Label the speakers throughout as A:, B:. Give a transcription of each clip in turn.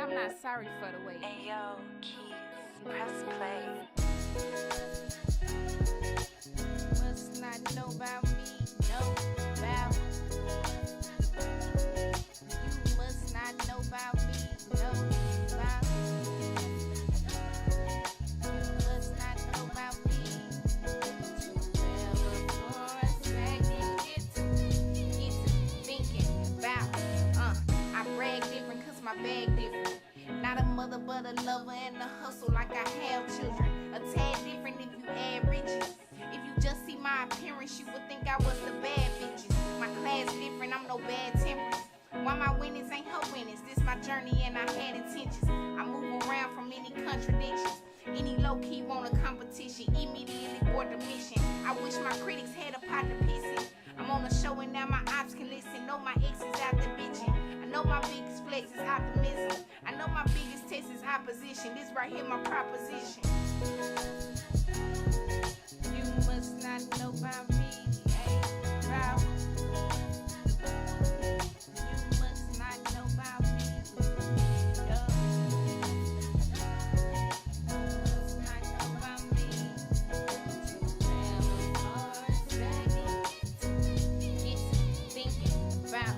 A: I'm not sorry for the wait.
B: Hey yo, Keys, press play.
A: Must not know about me, know about. You must not know about me, know about. You must not know about me. Well, before a second, get to thinking about. I brag different 'cause my bag different. Not a mother but a lover and a hustle like I have children. A tad different if you add riches. If you just see my appearance, you would think I was the bad bitches. My class different, I'm no bad temperance. Why my winnings ain't her winnings? This my journey and I had intentions. I move around from any contradictions. Any low-key want a competition, immediately board the mission. I wish my critics had a pot to piss in. I'm on a show and now my ops can listen. Know my ex is out the bitching. I know my biggest flex is optimism. I know my biggest test is opposition. This right here my proposition. You must not know about me, ain't about. You must not know about me. Yeah. You must not know about me. Get thinking about.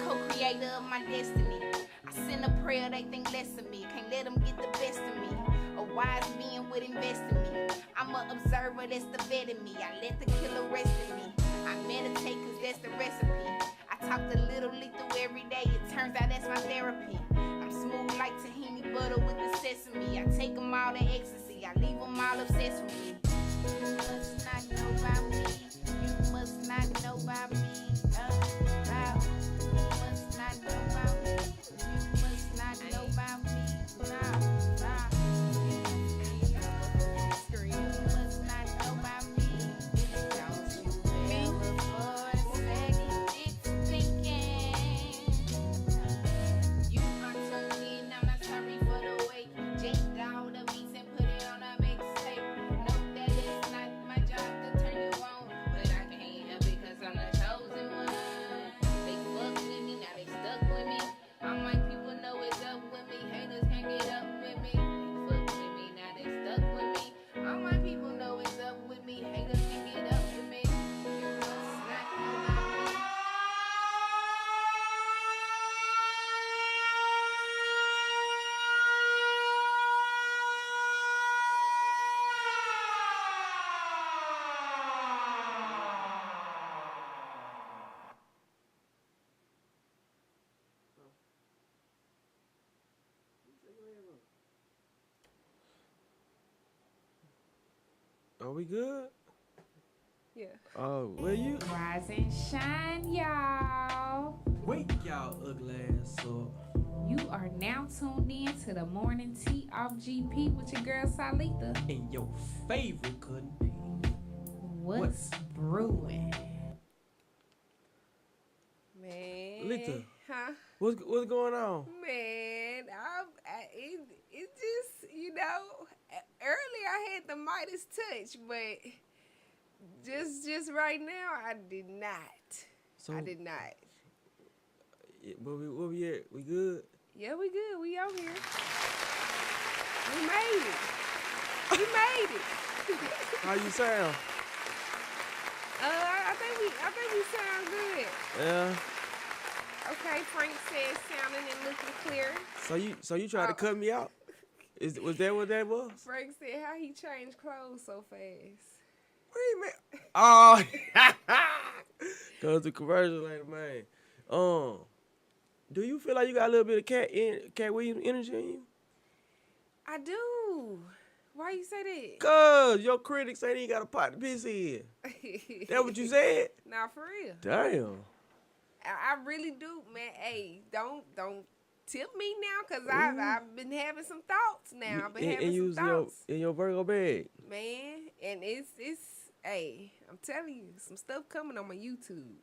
A: Co-creator of my destiny. I send a prayer, they think less of me. Can't let them get the best of me. A wise being would invest in me. I'm an observer, that's the vet in me. I let the killer rest in me. I meditate cause that's the recipe. I talk to little lethal every day. It turns out that's my therapy. I'm smooth like tahini butter with the sesame. I take them all to ecstasy. I leave them all obsessed with me. You must not know about me. You must not know about me. About. You must not know about me. You must not know about me. Nah. You must not know about me. Don't you ever for a second get to thinking. You are tuned in, I'm not sorry for the wait. Jake down the beats and put it on a mixtape. Note that it's not my job to turn you on, but I can't help it 'cause I'm the chosen one. They fucked with me, now they stuck with me. All my people know it's up with me. Haters can't get up with me. They fucked with me, now they stuck with me. All my people know it's up with me. Haters can't get up with me. You must not know about me.
C: Are we good?
D: Yeah.
C: Oh, well, you.
A: Rise and shine, y'all.
E: Wake y'all ugly ass up.
A: You are now tuned in to the morning tea off GP with your girl Salitha.
E: And your favorite couldn't be.
A: What's brewing?
D: Man.
C: Lita.
D: Huh?
C: What's going on?
D: Man, it just, earlier I had the Midas touch, but just right now I did not.
C: So,
D: I did not.
C: Where we at? We good?
D: Yeah, we good. We out here. We made it. We made it.
C: How you sound?
D: I think we sound good.
C: Yeah.
D: Okay, Frank said sounding and looking clear.
C: So you tried to cut me out? Was that what that was?
D: Frank said how he changed clothes so fast.
C: What do you mean? Oh, cause the commercial later, man. Do you feel like you got a little bit of Cat Williams energy in you?
D: I do. Why you say that?
C: Cause your critics say he got a pot to piss in. That what you said?
D: Nah, for real.
C: Damn.
D: I really do, man. Hey, don't tip me now, cause I've been having some thoughts now. I've been having some thoughts.
C: In your Virgo bag.
D: Man, and it's hey, I'm telling you, some stuff coming on my YouTube.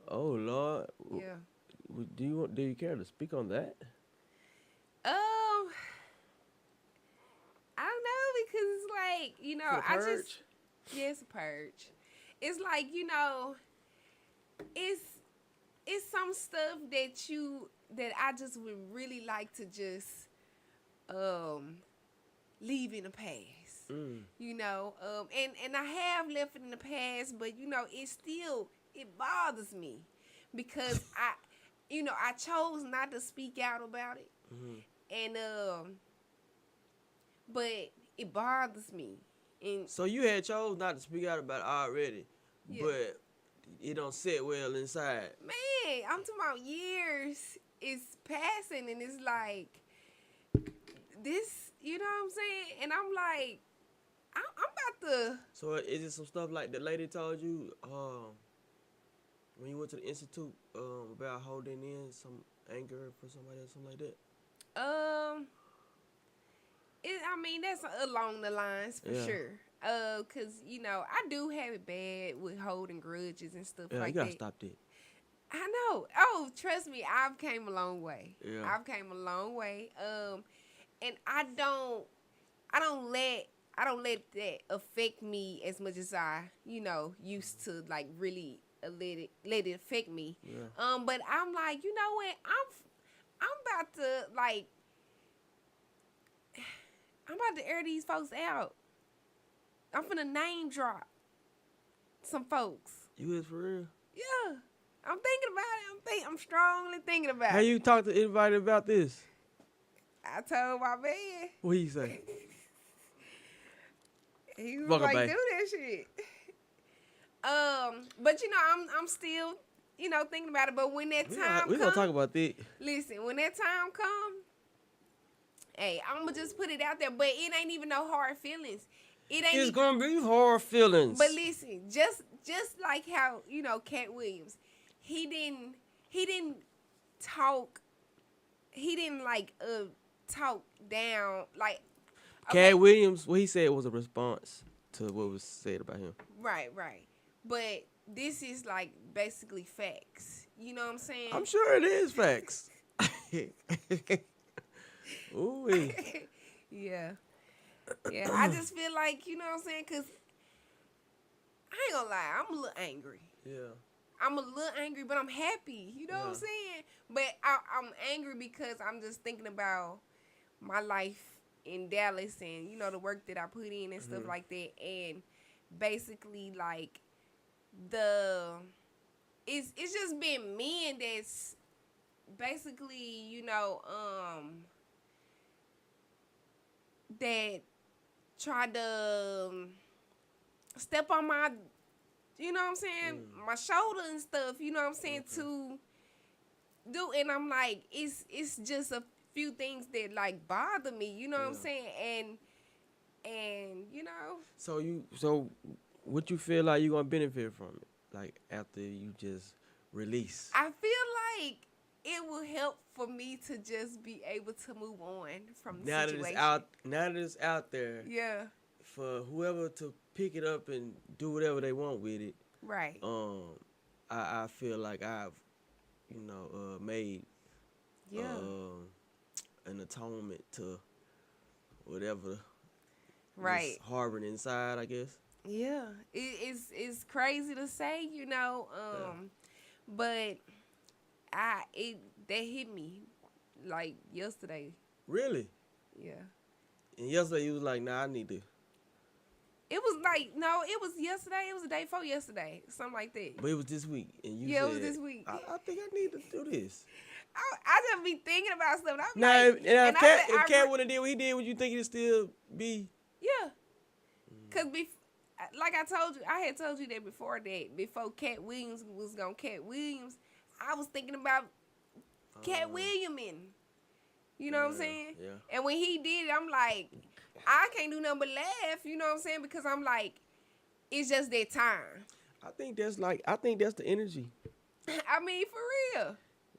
C: Oh Lord.
D: Yeah.
C: Do you care to speak on that?
D: I don't know, because it's like,
C: Purge?
D: Yeah, it's a purge. It's like, it's some stuff that you that I just would really like to just leave in the past. You know, and I have left it in the past, but you know, it bothers me because I chose not to speak out about it. And but it bothers me. And
C: So you had chose not to speak out about it already,
D: Yeah.
C: but it don't sit well inside.
D: man, I'm talking about years is passing, and it's like this. You know what I'm saying? And I'm like, I'm about to.
C: So is it some stuff like the lady told you when you went to the institute about holding in some anger for somebody or something like that?
D: I mean, that's along the lines for
C: Yeah.
D: sure. Cause you know I do have it bad with holding grudges and stuff
C: Yeah,
D: like
C: you gotta
D: that.
C: stop that.
D: I know. Oh, trust me, I've came a long way.
C: Yeah.
D: I've came a long way. And I don't let that affect me as much as I, used to like really let it affect me.
C: Yeah.
D: But I'm like, you know what? I'm about to like I'm about to air these folks out. I'm finna name drop some folks.
C: You is for real?
D: Yeah. I'm thinking about it. I'm strongly thinking about
C: How
D: it.
C: you talk to anybody about this?
D: I told my man.
C: What he say?
D: He was
C: Fuck 'em,
D: like,
C: babe.
D: do that shit. But I'm still, thinking about it. But when that time
C: We gonna talk
D: comes,
C: about that.
D: listen, when that time comes, hey, I'ma just put it out there. But it ain't even no hard feelings. It ain't.
C: It's
D: even,
C: gonna be hard feelings.
D: But listen, just like how Cat Williams, he didn't talk. He didn't talk down like.
C: Cat Williams, what he said was a response to what was said about him.
D: Right. But this is like basically facts. You know what I'm saying?
C: I'm sure it is facts. Ooh.
D: Yeah. Yeah. I just feel like, you know what I'm saying? Because I ain't gonna lie, I'm a little angry.
C: Yeah.
D: I'm a little angry, but I'm happy. You know what I'm
C: Yeah.
D: saying? But I'm angry because I'm just thinking about my life in Dallas and, the work that I put in and stuff like that. And basically, like, it's just been men that's basically, that tried to step on my, you know what I'm saying, my shoulder and stuff, you know what I'm saying, to do, and I'm like, it's just a few things that like bother me, you know what I'm saying, and
C: So what you feel like you gonna benefit from it? Like after you just release?
D: I feel like it will help for me to just be able to move on from the
C: Now
D: situation.
C: that it's out there
D: Yeah,
C: for whoever to pick it up and do whatever they want with it.
D: right.
C: I feel like I've made
D: Yeah.
C: an atonement to whatever
D: Right.
C: is harboring inside, I guess.
D: Yeah, it's crazy to say, but that hit me like yesterday.
C: Really?
D: Yeah,
C: And yesterday you was like, nah, I need to.
D: it was like it was yesterday. It was the day before yesterday, something like that.
C: But it was this week, and you
D: Yeah,
C: said,
D: it was this week.
C: I think I need to do this.
D: I just be thinking about stuff. And I'm
C: Now,
D: like, and I
C: if
D: said,
C: Cat would have did what he did, would you think he'd still be?
D: yeah, cause like I told you, I had told you that before Cat Williams was gonna Cat Williams, I was thinking about Cat Williaming. You know what I'm saying?
C: Yeah.
D: And when he did it, I'm like, I can't do nothing but laugh. You know what I'm saying? Because I'm like, it's just that time.
C: I think that's the energy
D: I mean, for real.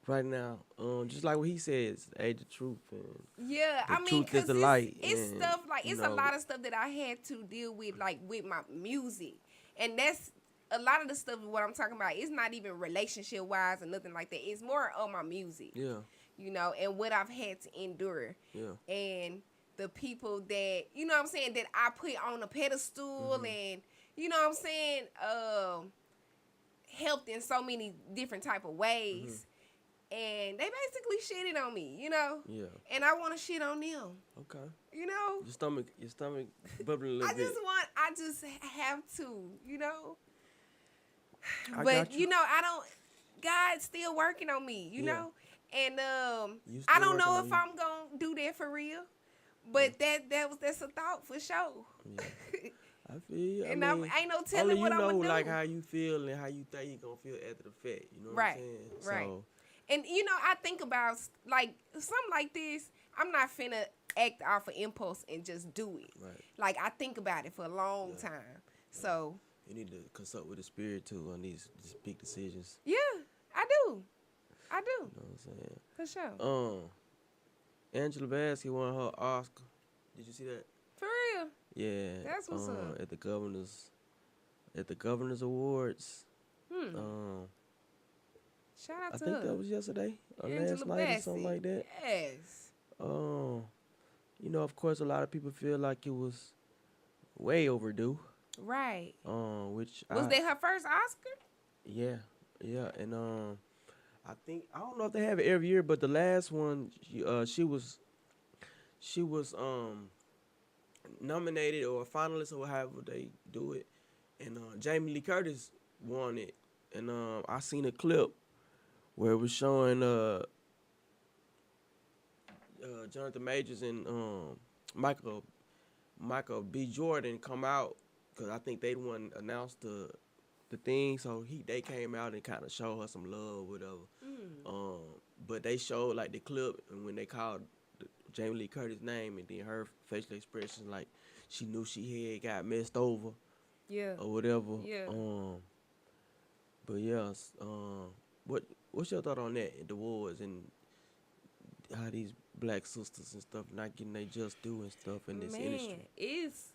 C: right now. Just like what he says, the age of truth, and
D: Yeah,
C: The
D: I mean,
C: truth is
D: 'cause
C: the light,
D: it's
C: and,
D: stuff like it's a
C: know.
D: lot of stuff that I had to deal with, like with my music, and that's a lot of the stuff. What I'm talking about, it's not even relationship wise or nothing like that. It's more of my music,
C: yeah,
D: and what I've had to endure,
C: yeah,
D: and the people that what I'm saying that I put on a pedestal, and what I'm saying, helped in so many different type of ways. and they basically shitted on me, you know.
C: Yeah.
D: And I want to shit on them,
C: Okay.
D: you know.
C: Your stomach bubbling a little
D: I
C: bit.
D: just have to, you know.
C: I
D: But
C: got you.
D: know, I don't. God's still working on me, you
C: Yeah.
D: know. And
C: You
D: I
C: still
D: don't know
C: working
D: if
C: on
D: I'm gonna do that for real. But that's a thought for sure.
C: Yeah. I feel you.
D: And
C: I
D: I
C: mean,
D: ain't no
C: only
D: telling
C: you
D: what I'm
C: know
D: gonna do.
C: like how you feel and how you think you gonna feel after the fact. You know what
D: Right,
C: I'm saying?
D: right.
C: So,
D: And you know, I think about like something like this. I'm not finna act off of impulse and just do it.
C: right.
D: Like I think about it for a long
C: Yeah.
D: time. So
C: You need to consult with the spirit too on these big decisions.
D: yeah, I do. I do
C: You know what I'm saying?
D: for sure.
C: Angela Bassett won her Oscar. Did you see that?
D: For real.
C: Yeah.
D: That's what's up.
C: At the Governor's Awards.
D: Shout out
C: I
D: to
C: think
D: her.
C: that was yesterday or
D: Angela
C: last night or something
D: Bassett.
C: like that.
D: Yes.
C: You know, of course, a lot of people feel like it was way overdue.
D: Right.
C: Which
D: Was that her first Oscar?
C: Yeah, and I don't know if they have it every year, but the last one, she was nominated or a finalist or however they do it, and Jamie Lee Curtis won it, and I seen a clip where it was showing Jonathan Majors and Michael B. Jordan come out because I think they the one announced the thing, so they came out and kind of showed her some love, or whatever. But they showed like the clip and when they called Jamie Lee Curtis' name and then her facial expression like she knew she had got messed over
D: Yeah.
C: or whatever.
D: Yeah.
C: But yes, what's your thought on that? The awards and how these black sisters and stuff not getting their just due and stuff in this industry.
D: It's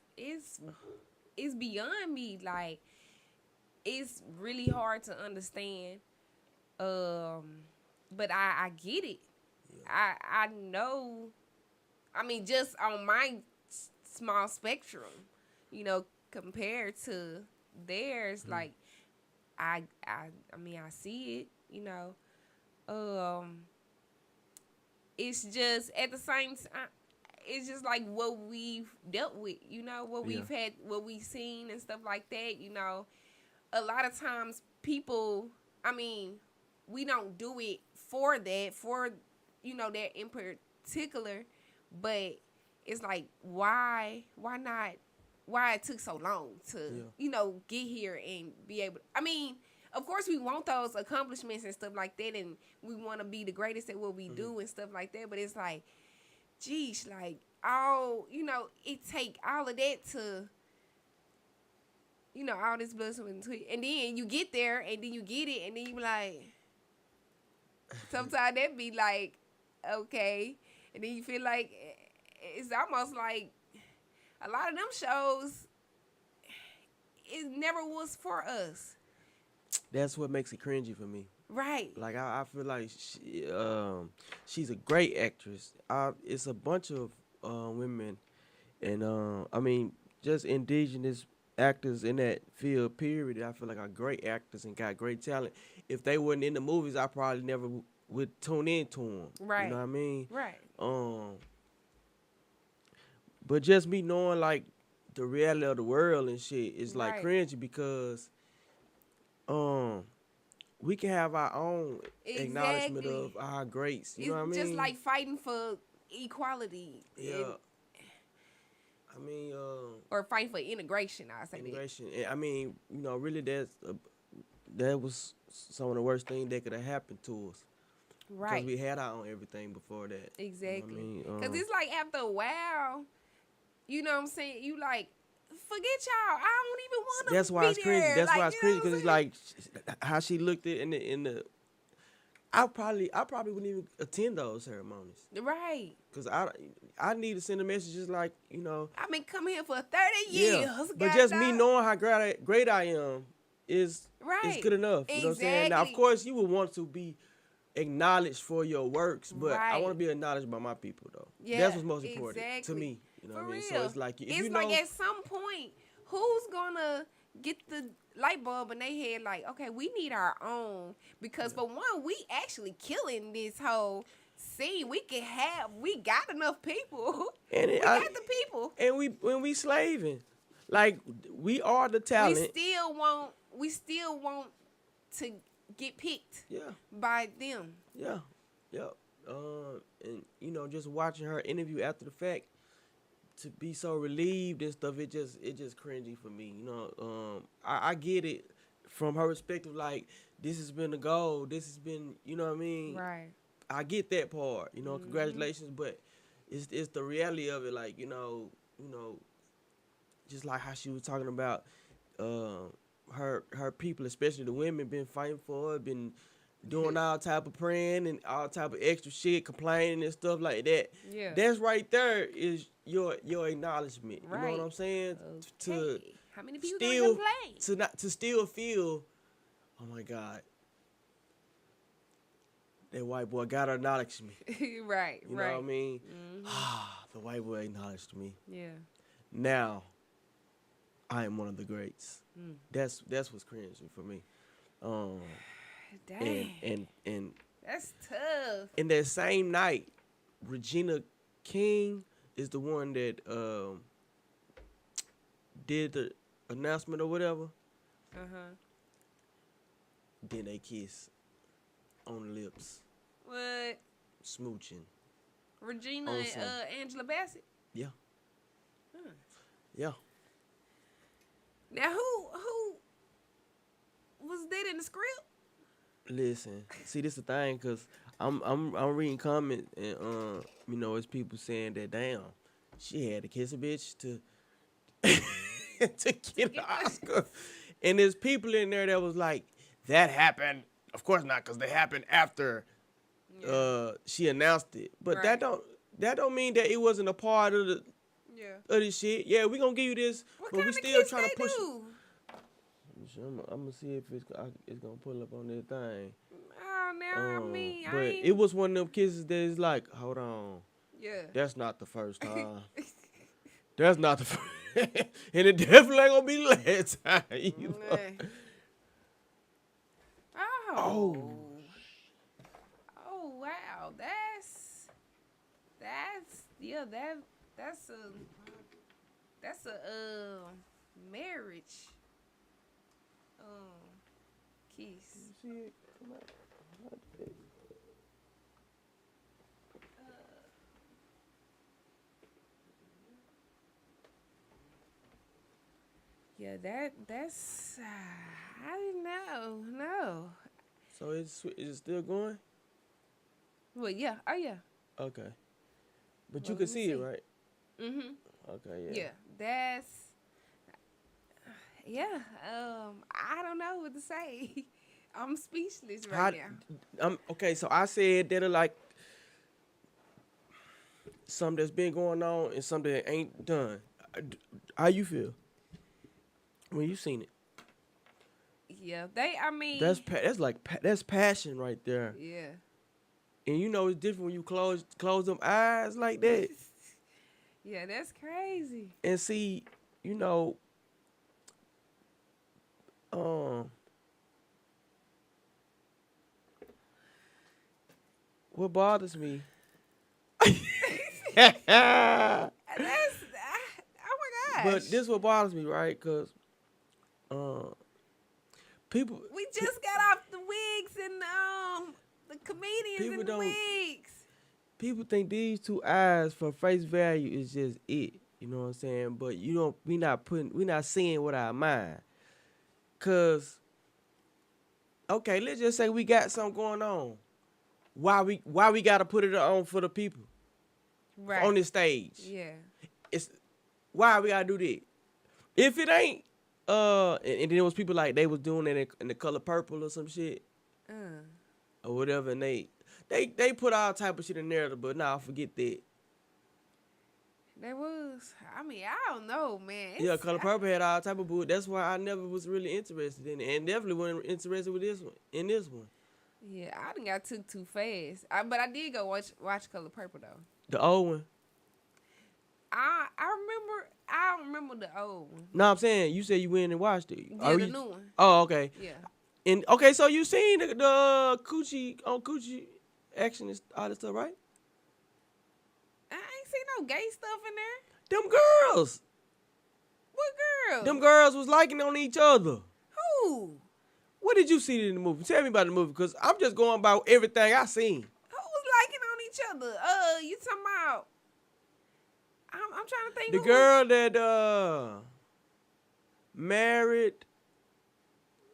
D: beyond me. Like it's really hard to understand. But I get it.
C: Yeah.
D: I know. I mean, just on my small spectrum, you know, compared to theirs, like I mean, I see it. You know, it's just at the same time. It's just like what we've dealt with, you know, what we've had, what we've seen and stuff like that, you know. A lot of times people, I mean, we don't do it for that, you know, that in particular, but it's like, why it took so long to, you know, get here and be able, I mean, of course we want those accomplishments and stuff like that, and we want to be the greatest at what we do and stuff like that, but it's like, geez, like, all, you know, it take all of that to, you know, all this blood, sweat, and tears. And then you get there, and then you get it, and then you be like, sometimes that be like, okay. And then you feel like, it's almost like, a lot of them shows, it never was for us.
C: That's what makes it cringy for me.
D: Right.
C: Like I feel like she's a great actress. It's a bunch of women, and I mean just indigenous actors in that field. Period. I feel like are great actors and got great talent. If they weren't in the movies, I probably never would tune into them.
D: Right.
C: You know what I mean?
D: Right.
C: But just me knowing like the reality of the world and shit is like
D: Right.
C: cringy because we can have our own acknowledgement
D: Exactly.
C: of our greats. You
D: It's
C: know what I mean?
D: just like fighting for equality.
C: Yeah. I mean,
D: Or fighting for integration, I say that.
C: integration. And I mean, you know, really, that was some of the worst things that could have happened to us.
D: Right.
C: Because we had our own everything before that.
D: Exactly.
C: You know what I mean?
D: Because it's like after a while, you know what I'm saying? You like, forget y'all. I don't even want to
C: That's why it's
D: there.
C: cringy. That's
D: like,
C: why it's
D: you know
C: cringy because it's
D: what I'm
C: like how she looked at in the. I probably wouldn't even attend those ceremonies
D: saying? Right.
C: because I need to send a message just like you know.
D: I've been coming here for 30 years.
C: But just me knowing how great I am is
D: Right.
C: good enough. You know what I'm saying? Now, of
D: Exactly.
C: course, you would want to be acknowledged for your works, but I
D: Right.
C: want to be acknowledged by my people, though.
D: Yeah,
C: That's what's most important to
D: exactly.
C: me. You know
D: For
C: what I mean?
D: real.
C: So it's like if
D: It's
C: you know,
D: like at some point, who's gonna get the light bulb in their head, like, okay, we need our own. Because for one, we actually killing this whole scene. We got enough people.
C: And
D: We
C: it,
D: got the people.
C: and when we slaving, like we are the talent.
D: We still want to get picked
C: Yeah,
D: by them.
C: yeah, yeah. And you know, just watching her interview after the fact, to be so relieved and stuff, it just cringy for me. You know, I get it from her perspective. Like, this has been the goal. This has been, you know what I mean.
D: Right.
C: I get that part. You know, congratulations, but it's the reality of it. Like, you know, just like how she was talking about her people, especially the women, been fighting for her, been doing all type of praying and all type of extra shit, complaining and stuff like that.
D: Yeah.
C: That's right there is your acknowledgement. You know
D: Right.
C: what I'm saying? To
D: Okay. How many people
C: still
D: gonna complain?
C: to still feel, oh my God, that white boy gotta acknowledge me.
D: Right.
C: You know
D: right.
C: what I mean? Ah, the white boy acknowledged me.
D: Yeah.
C: Now, I am one of the greats. That's what's cringy for me.
D: Dang.
C: And
D: That's tough.
C: in that same night, Regina King is the one that did the announcement or whatever. Then they kiss on the lips,
D: What?
C: smooching.
D: Regina
C: On
D: and
C: some-
D: Angela Bassett.
C: Yeah.
D: Hmm.
C: Yeah.
D: Now who was that in the script?
C: Listen, see, this the thing, cause I'm reading comments and you know, it's people saying that damn, she had to kiss a bitch to to get an Oscar, and there's people in there that was like, that happened. Of course not, cause they happened after she announced it. But
D: Right.
C: that don't mean that it wasn't a part of the
D: Yeah.
C: of this shit. Yeah, we gonna give you this,
D: What
C: but
D: kind
C: we
D: of
C: still
D: kiss
C: trying
D: they
C: to push.
D: do?
C: I'm gonna see if it's gonna pull up on that thing.
D: Oh, now I mean, I
C: But
D: ain't.
C: it was one of them kisses that is like, hold on,
D: Yeah.
C: that's not the first time. That's not the first, and it definitely ain't gonna be the last time either.
D: Nah. Oh. Oh wow, that's that's a marriage kiss.
C: See it?
D: Yeah, that's I didn't know. No.
C: So is it still going?
D: Well, yeah. Oh yeah.
C: Okay, but
D: Well,
C: you
D: let
C: can
D: me
C: see it,
D: see.
C: right?
D: Mhm.
C: Okay, yeah.
D: Yeah. That's yeah. I don't know what to say. I'm speechless right now.
C: Okay, so I said that are like something that's been going on and something that ain't done. How you feel when you seen it?
D: Yeah. I mean.
C: That's passion right there.
D: Yeah.
C: And you know it's different when you close them eyes like that
D: Yeah, that's crazy.
C: and see, you know, what bothers me.
D: That's oh my gosh.
C: But this what bothers me, right? Cause people
D: we just got off the wigs and the comedians
C: People
D: in the
C: don't-
D: wigs.
C: people think these two eyes for face value is just it. You know what I'm saying? But we not seeing with our mind. Cause okay, let's just say we got something going on. Why we gotta put it on for the people
D: Right.
C: on this stage?
D: Yeah.
C: It's why we gotta do that. If it ain't and there was people like they was doing it in the color purple or some shit or whatever, and they put all type of shit in there, but nah, forget that.
D: There was. I mean, I don't know, man.
C: Yeah, Color Purple had all type of boo. That's why I never was really interested in it, and definitely wasn't interested with this one. In this one,
D: Yeah, I done got took too fast. But I did go watch Color Purple though.
C: the old one.
D: I remember. I don't remember the old one.
C: No, I'm saying you said you went and watched it.
D: Yeah, the new one.
C: Oh, okay.
D: Yeah.
C: And okay, so you seen the coochie action and all that stuff, right?
D: I ain't seen no gay stuff in there.
C: Them girls.
D: What girl?
C: Them girls was liking on each other.
D: Who?
C: What did you see in the movie? Tell me about the movie, because I'm just going by everything I seen.
D: Who was liking on each other? You talking about? I'm trying to think.
C: The
D: who
C: girl that married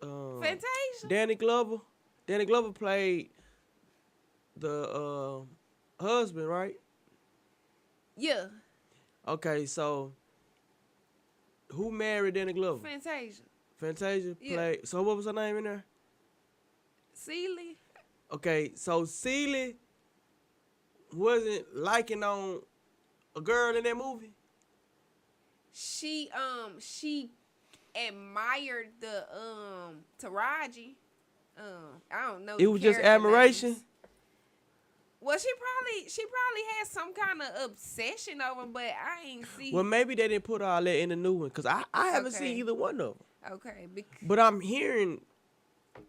D: Fantasia.
C: Danny Glover. Danny Glover played the husband, right?
D: Yeah.
C: Okay, so who married Danny Glover?
D: Fantasia.
C: Fantasia
D: Yeah.
C: played. So what was her name in there?
D: Celie.
C: Okay, so Celie wasn't liking on a girl in that movie.
D: She admired the Taraji. I don't know.
C: It
D: the
C: was just
D: character
C: admiration.
D: names. Well, she probably had some kind of obsession over, but I ain't see.
C: Well, maybe they didn't put all that in the new one, because I haven't
D: Okay.
C: seen either one of them.
D: Okay.
C: But I'm hearing,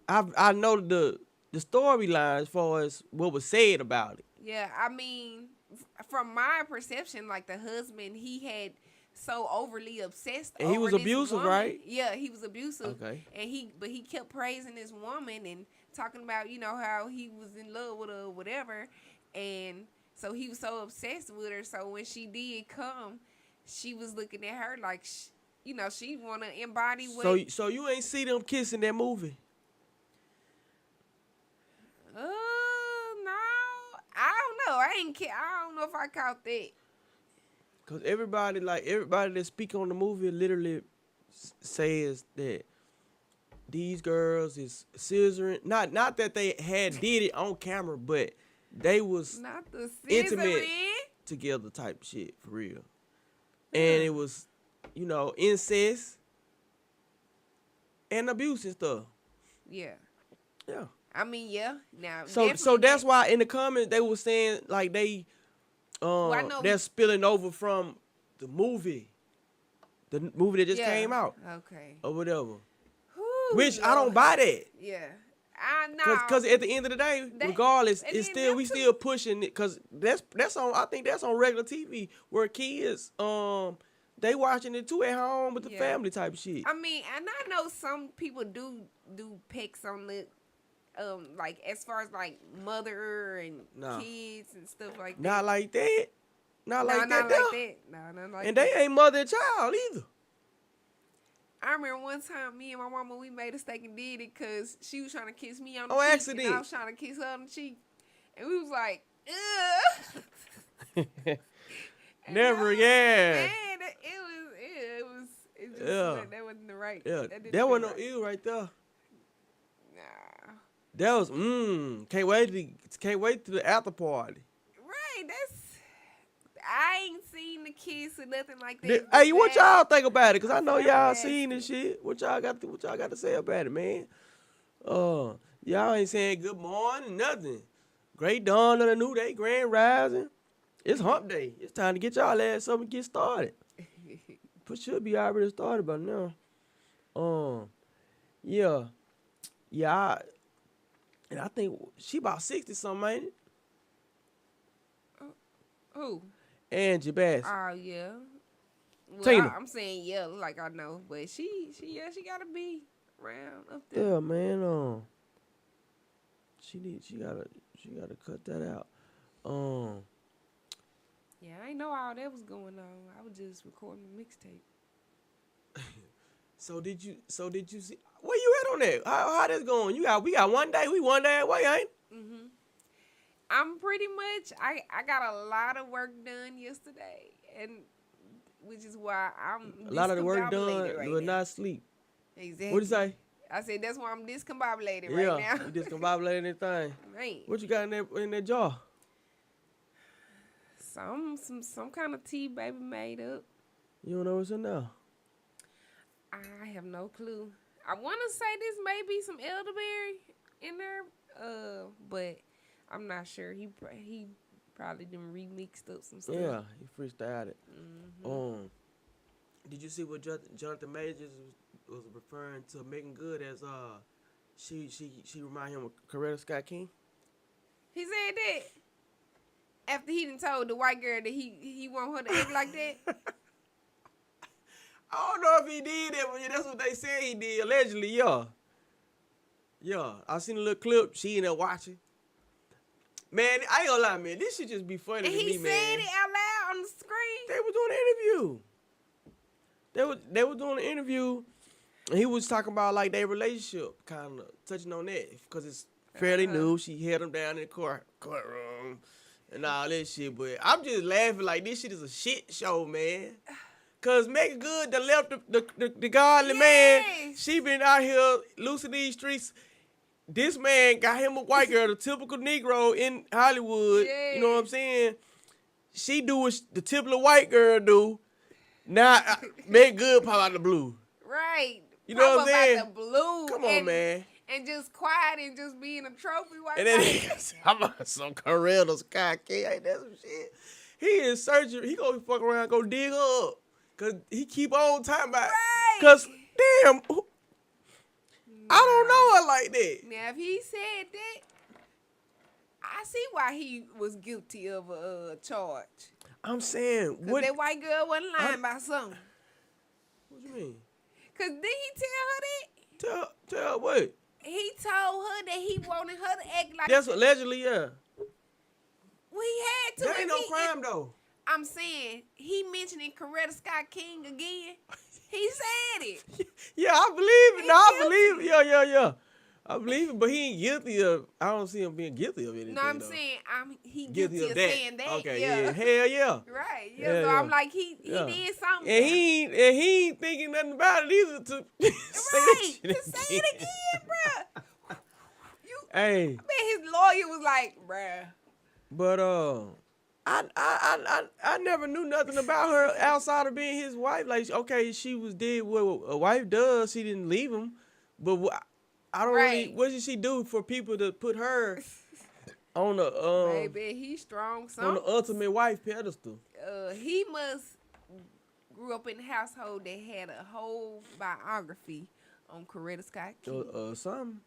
C: I know the storyline as far as what was said about it.
D: Yeah, I mean, from my perception, like the husband, he had so overly obsessed.
C: And he
D: over
C: was
D: this
C: abusive,
D: woman.
C: right?
D: Yeah, he was abusive.
C: Okay.
D: And he kept praising this woman and talking about, you know, how he was in love with her or whatever. And so he was so obsessed with her. So when she did come, she was looking at her like, you know, she want to embody what.
C: So you ain't see them kissing that movie?
D: No, I don't know. I don't know if I caught that.
C: Because everybody that speak on the movie literally says that these girls is scissoring. Not that they had did it on camera, but they was
D: Not the
C: intimate
D: scissoring.
C: together type shit, for real. And it was, you know, incest and abuse and stuff.
D: Yeah.
C: Yeah.
D: I mean, yeah. Now,
C: So
D: definitely
C: that's
D: that-
C: why in the comments they were saying like they
D: I know
C: they're
D: we-
C: spilling over from the movie that just
D: yeah.
C: came out
D: Okay.
C: or whatever.
D: Whew,
C: Which I don't
D: Lord.
C: buy that.
D: Yeah. I know.
C: Cause at the end of the day,
D: They-
C: regardless,
D: and
C: it's
D: then
C: still
D: them
C: we
D: two-
C: still pushing it. Cause that's on. I think that's on regular TV where kids they watching it too at home with the
D: Yeah.
C: family type shit.
D: I mean, and I know some people do pics on the like as far as like mother and
C: No.
D: kids and stuff like that.
C: Not like that. Not
D: No,
C: like
D: not
C: that.
D: like
C: there.
D: that. No, not like
C: And
D: that.
C: they ain't mother and child either.
D: I remember one time me and my mama, we made a mistake and did it because she was trying to kiss me on the
C: On
D: cheek.
C: accident.
D: And I was trying to kiss her on the cheek. And we was like, ugh. And
C: Never
D: I-
C: again.
D: Man, it just,
C: Yeah.
D: that wasn't the right.
C: Yeah,
D: didn't
C: that
D: feel
C: wasn't no
D: right.
C: ill right there.
D: Nah.
C: That was can't wait to the after party.
D: Right, I ain't seen the kiss or nothing like that.
C: Hey,
D: but
C: what
D: that-
C: y'all think about it? Cause I know
D: Very
C: y'all
D: nasty.
C: seen this shit. What y'all got to say about it, man? Y'all ain't saying good morning, nothing. Great dawn of the new day, grand rising. It's hump day. It's time to get y'all ass up and get started. But should be already started by now. Yeah. And I think she about 60 something, ain't it?
D: Who?
C: Angie Bass.
D: Oh yeah. Well,
C: Tina.
D: I'm saying yeah, like I know, but she gotta be around up there.
C: Yeah, man. She gotta cut that out.
D: Yeah, I ain't know all that was going on. I was just recording the mixtape.
C: So did you see where you at on that? How that's going? We got one day. We one day away, ain't?
D: I'm pretty much I got a lot of work done yesterday, and which is why I'm
C: A lot of the work done.
D: discombobulated right
C: You will
D: now.
C: not sleep.
D: Exactly.
C: What you say?
D: I said that's why I'm discombobulated
C: Yeah,
D: right now.
C: you discombobulated anything.
D: Man,
C: What you got in that jar?
D: some kind of tea, baby, made up.
C: You don't know what's in there.
D: I have no clue. I want to say this may be some elderberry in there, but I'm not sure. He probably done remixed up some stuff.
C: Yeah, he freestyled it. Did you see what Jonathan Majors was referring to Megan Good as? She remind him of Coretta Scott King.
D: He said that after he done told the white girl that he want her to act like that.
C: I don't know if he did that, but that's what they said he did. Allegedly, yeah. Yeah, I seen a little clip. She in there watching. Man, I ain't gonna lie, man. This should just be funny
D: And
C: to
D: he
C: me, man.
D: said it out loud on the screen.
C: They were doing an interview. They were doing an interview, and he was talking about like their relationship, kind of touching on that because it's fairly new. She held him down in the courtroom and all that shit. But I'm just laughing like this shit is a shit show, man. Cause Megan Good done left the godly man. She been out here loosing these streets. This man got him a white girl, the typical Negro in Hollywood.
D: Yeah.
C: You know what I'm saying? She do what the typical white girl do. Now, Megan Good pop out the blue.
D: Right.
C: You know what I'm saying?
D: Out the blue.
C: Come on, man.
D: And just quiet and just being a trophy wife.
C: And then I'm on some Coretta Scott King. Ain't that some shit? He is searching. He gonna fuck around, go dig her up. Cause he keep on talking about.
D: Right.
C: Cause damn, I don't know her like that.
D: Now, if he said that, I see why he was guilty of a charge.
C: I'm saying,
D: Because
C: what?
D: that white girl wasn't lying about something.
C: What you mean?
D: Because did he tell her that?
C: Tell her what?
D: He told her that he wanted her to act like
C: That's allegedly, yeah.
D: we had to.
C: That ain't
D: If
C: no
D: he-
C: crime though.
D: I'm saying, he mentioning Coretta Scott King again. He said it.
C: Yeah, I believe it.
D: He
C: No, I
D: guilty.
C: believe it. Yeah. I believe it, but he ain't guilty of. I don't see him being guilty of anything.
D: No, I'm
C: though.
D: saying he guilty of saying that.
C: Okay,
D: yeah.
C: hell yeah.
D: Right. Yeah.
C: Yeah,
D: So
C: yeah.
D: I'm like, he
C: Yeah.
D: did something.
C: And he ain't thinking nothing about it either to say that
D: right.
C: shit
D: To say it again, bruh.
C: Hey,
D: Man, his lawyer was like, bruh.
C: but I never knew nothing about her outside of being his wife. Like, okay, she did what a wife does. She didn't leave him, but I don't really.
D: Right.
C: What did she do for people to put her on the
D: Baby, he's strong.
C: on the ultimate wife pedestal?
D: He must grew up in a household that had a whole biography on Coretta Scott King.
C: Something.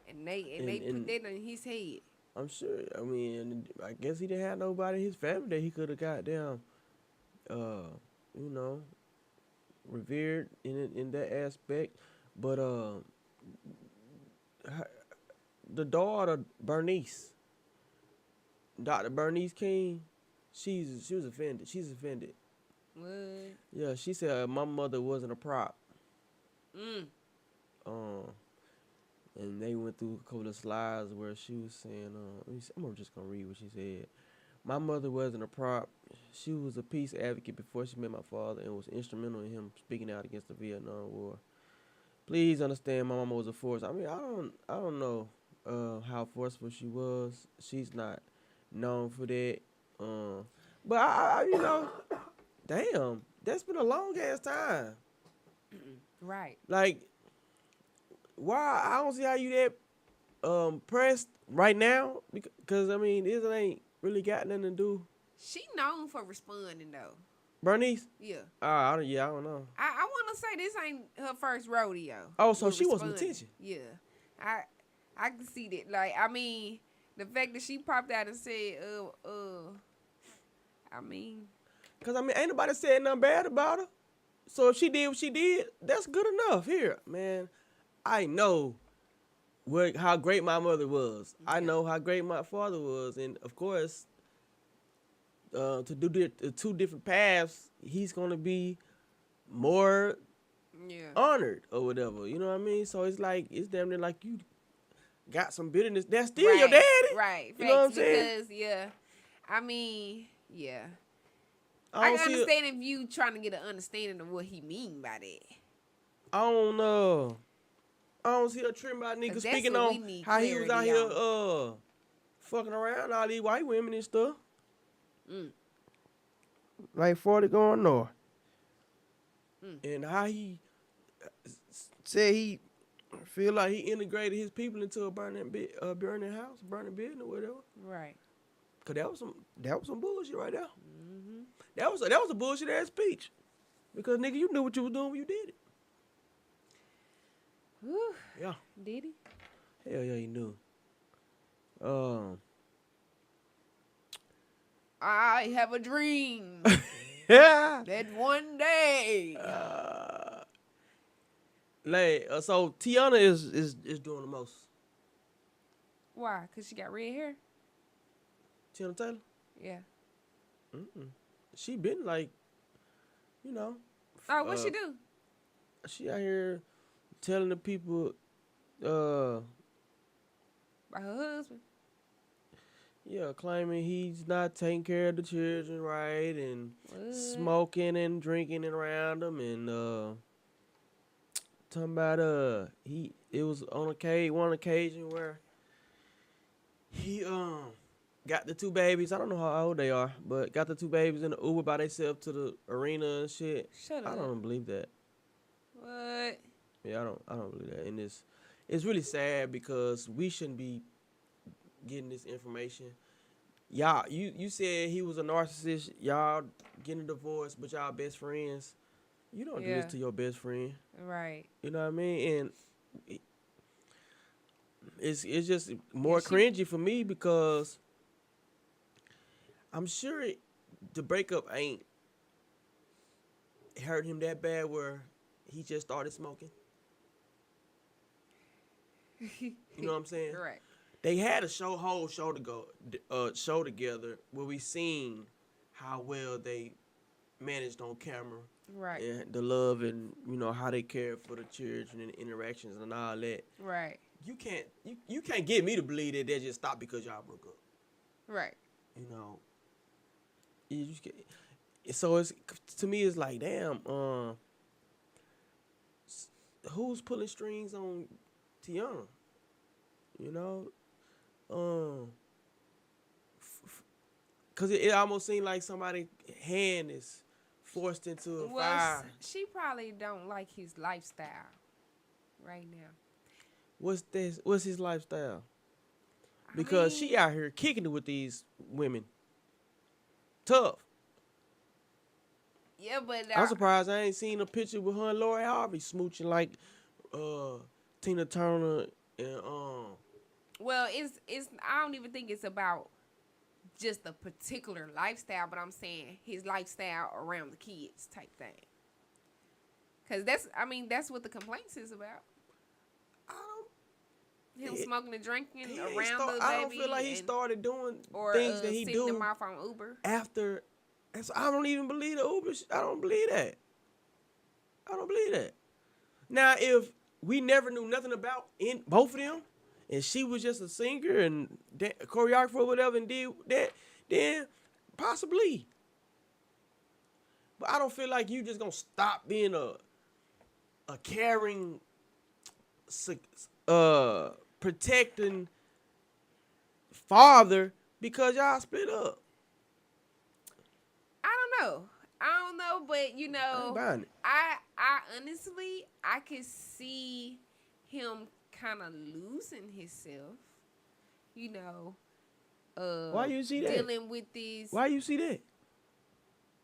D: And they put that in his head.
C: I'm sure. I mean, I guess he didn't have nobody in his family that he could have got down, revered in that aspect. But the daughter Bernice, Dr. Bernice King, she was offended. She's offended.
D: What?
C: Yeah, she said my mother wasn't a prop.
D: Mm.
C: And they went through a couple of slides where she was saying, I'm just going to read what she said. My mother wasn't a prop. She was a peace advocate before she met my father and was instrumental in him speaking out against the Vietnam War. Please understand my mama was a force. I mean, I don't know how forceful she was. She's not known for that. But I damn, that's been a long ass time.
D: Right.
C: Like, why? I don't see how you that pressed right now because I mean this ain't really got nothing to do.
D: She known for responding though.
C: Bernice?
D: Yeah.
C: I don't know.
D: I want to say this ain't her first rodeo.
C: Oh, so
D: with
C: she wants some
D: responding.
C: attention.
D: Yeah. I can see that. Like, I mean, the fact that she popped out and said, I mean,
C: Cause I mean ain't nobody said nothing bad about her. So if she did what she did, that's good enough. Here, man, I know how great my mother was. I know how great my father was, and of course, to do the two different paths, he's gonna be more
D: yeah.
C: honored or whatever. You know what I mean? So it's like it's damn near like you got some bitterness. That's still your daddy.
D: Right.
C: You know what I'm
D: Facts,
C: saying?
D: Because, yeah. I mean, yeah.
C: I
D: I
C: don't
D: can
C: see.
D: understand if you trying to get an understanding of what he mean by that.
C: I don't know. I don't see a trend about niggas
D: 'Cause that's
C: speaking
D: what we
C: on
D: need
C: how he was out
D: clarity
C: here fucking around all these white women and stuff.
D: Mm.
C: Like 40 going north.
D: Mm.
C: And how he said he feel like he integrated his people into a burning house, burning building or whatever.
D: Right.
C: Cause that was some bullshit right there.
D: Mm-hmm.
C: That was a bullshit ass speech. Because nigga, you knew what you was doing when you did it.
D: Whew.
C: Yeah.
D: Did he?
C: Hell yeah, you knew.
D: I have a dream
C: Yeah.
D: that one day.
C: So Tiana is doing the most.
D: Why? Cause she got red hair.
C: Tiana Taylor.
D: Yeah.
C: She been like, you know.
D: Oh, what she do?
C: She out here telling the people,
D: By her husband.
C: yeah, claiming he's not taking care of the children right and
D: What?
C: smoking and drinking around them and talking about it was on one occasion where he got the two babies. I don't know how old they are, but got the two babies in the Uber by themselves to the arena and shit.
D: Shut up.
C: I don't believe that.
D: What?
C: Yeah, I don't believe that. And it's really sad because we shouldn't be getting this information. Y'all, you said he was a narcissist. Y'all getting a divorce, but y'all best friends. You don't do
D: Yeah.
C: this to your best friend.
D: Right.
C: You know what I mean? And it's just more
D: she-
C: cringy for me because I'm sure the breakup ain't hurt him that bad where he just started smoking. You know what I'm saying?
D: Right.
C: They had a whole show show together where we seen how well they managed on camera
D: Right.
C: and the love and how they care for the children and the interactions and all that.
D: Right.
C: You can't get me to believe that they just stopped because y'all broke up.
D: Right.
C: You know. You just so it's to me it's like damn. Who's pulling strings on Tiana? You know. Cause it almost seemed like somebody's hand is forced into a fire.
D: She probably don't like his lifestyle right now.
C: What's this? What's his lifestyle? Because she out here kicking it with these women. Tough.
D: Yeah, but
C: I'm surprised I ain't seen a picture with her and Lori Harvey smooching like Tina Turner and
D: well, it's I don't even think it's about just a particular lifestyle, but I'm saying his lifestyle around the kids type thing. Cause that's what the complaints is about. Him smoking and drinking around the baby.
C: I don't feel like he started doing
D: or
C: things that he
D: sending
C: do
D: them off on Uber.
C: after. And so I don't even believe the Uber. I don't believe that. I don't believe that. Now, if we never knew nothing about both of them, and she was just a singer and choreographer or whatever and did that, then possibly. But I don't feel like you just gonna stop being a caring, protecting father because y'all split up.
D: I don't know, but
C: I ain't buying it.
D: I honestly I could see him kind of losing himself.
C: Why you see that?
D: Dealing with these.
C: Why you see that?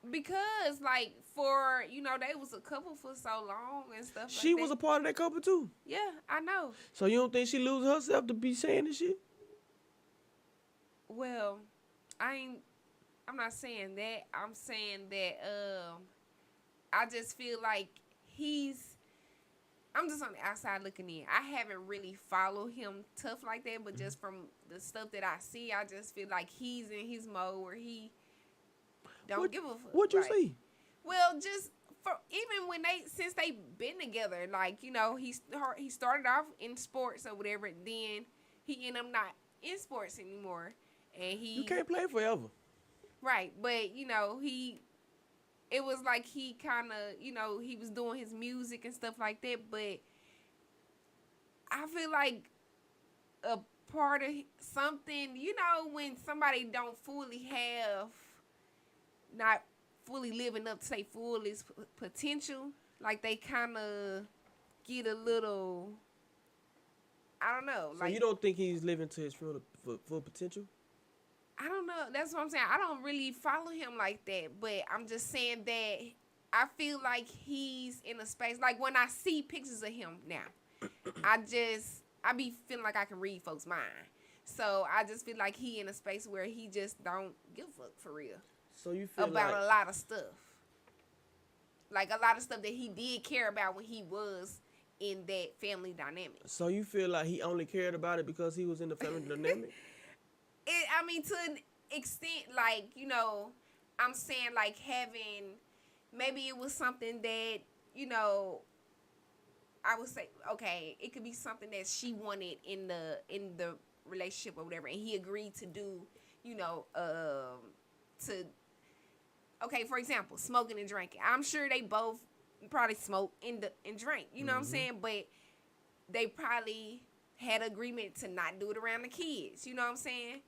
D: Because like for they was a couple for so long and stuff.
C: She
D: like
C: was
D: that.
C: a part of that couple too.
D: Yeah, I know.
C: So you don't think she losing herself to be saying this shit?
D: Well, I'm not saying that. I'm saying that I just feel like I'm just on the outside looking in. I haven't really followed him tough like that, but just from the stuff that I see, I just feel like he's in his mode where he don't give a fuck.
C: What you
D: right?
C: see?
D: Well, just for even since they been together, like he started off in sports or whatever, then he ended up not in sports anymore, and
C: You can't play forever.
D: right, but it was like he kind of he was doing his music and stuff like that, but I feel like a part of something, when somebody don't fully have, not fully living up to their fullest potential, like they kind of get a little, I don't know.
C: So you don't think he's living to his full potential?
D: I don't know. That's what I'm saying. I don't really follow him like that, but I'm just saying that I feel like he's in a space, like when I see pictures of him now, I be feeling like I can read folks' mind. So I just feel like he in a space where he just don't give a fuck for real
C: So you feel
D: about
C: like
D: a lot of stuff. Like a lot of stuff that he did care about when he was in that family dynamic.
C: so you feel like he only cared about it because he was in the family dynamic?
D: I mean, to an extent, like, you know, I'm saying like having, maybe it was something that, you know, I would say, okay, it could be something that she wanted in the relationship or whatever, and he agreed to do, you know, okay, for example, smoking and drinking. I'm sure they both probably smoke and drink, you know what I'm saying? But they probably had agreement to not do it around the kids, you know what I'm saying?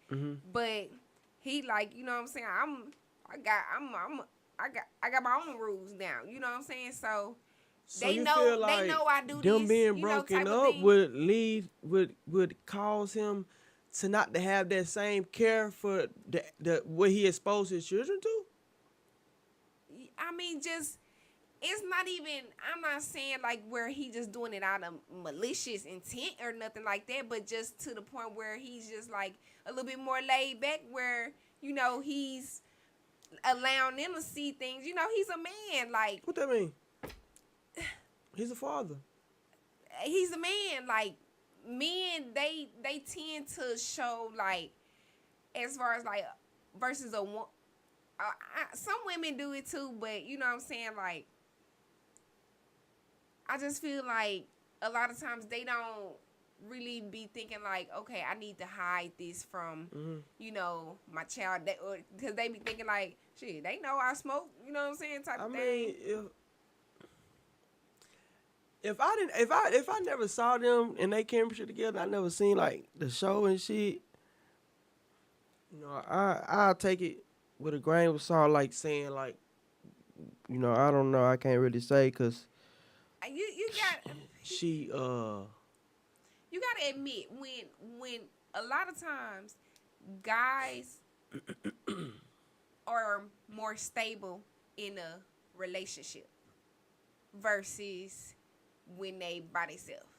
D: But he like, you know what I'm saying? I got my own rules now, you know what I'm saying? So they
C: you
D: know
C: feel like
D: they know I do
C: them
D: this,
C: being
D: you know,
C: broken
D: type of
C: up
D: thing.
C: would cause him to not to have that same care for the what he exposed his children to?
D: I mean, just, it's not even, I'm not saying like where he just doing it out of malicious intent or nothing like that, but just to the point where he's just like a little bit more laid back, where, you know, he's allowing them to see things. You know, he's a man, like,
C: What that mean? He's a father.
D: he's a man, like, men, they tend to show, like, as far as, like, versus a one, some women do it too, but, you know what I'm saying, like, I just feel like a lot of times they don't really be thinking like, okay, I need to hide this from, you know, my child, because they be thinking like, shit, they know I smoke, you know what I'm saying, type of thing.
C: If I never saw them and they chemistry together, I never seen like the show and shit. You know, I'll take it with a grain of salt, like saying like, you know, I don't know, I can't really say because
D: You got
C: she
D: you gotta admit when a lot of times guys are more stable in a relationship versus when they by themselves.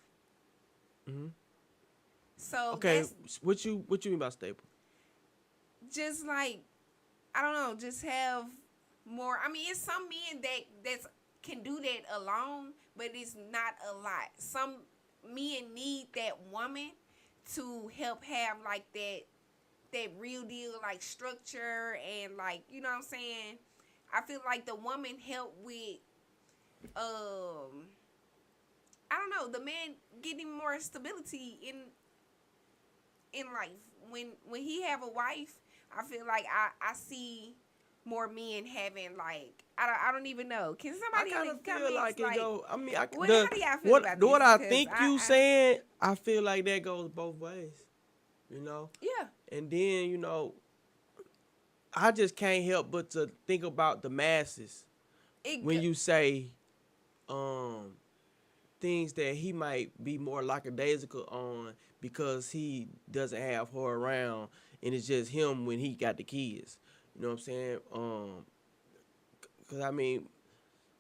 D: So
C: okay.
D: that's
C: What you mean by stable?
D: just like, I don't know, just have more. I mean, it's some men that can do that alone, but it's not a lot. Some men need that woman to help have like that real deal, like, structure, and, like, you know what I'm saying? I feel like the woman help with I don't know, the man getting more stability in life. When he have a wife, I feel like I see more men having, like, I don't even know. Can somebody
C: I
D: in the
C: kind of feel
D: comments,
C: like it go. I mean,
D: how do y'all feel about this?
C: what I
D: Because
C: think you saying, I feel like that goes both ways. You know.
D: Yeah.
C: And then, you know, I just can't help but to think about the masses when you say things that he might be more lackadaisical on because he doesn't have her around and it's just him when he got the kids. You know what I'm saying? Because, I mean,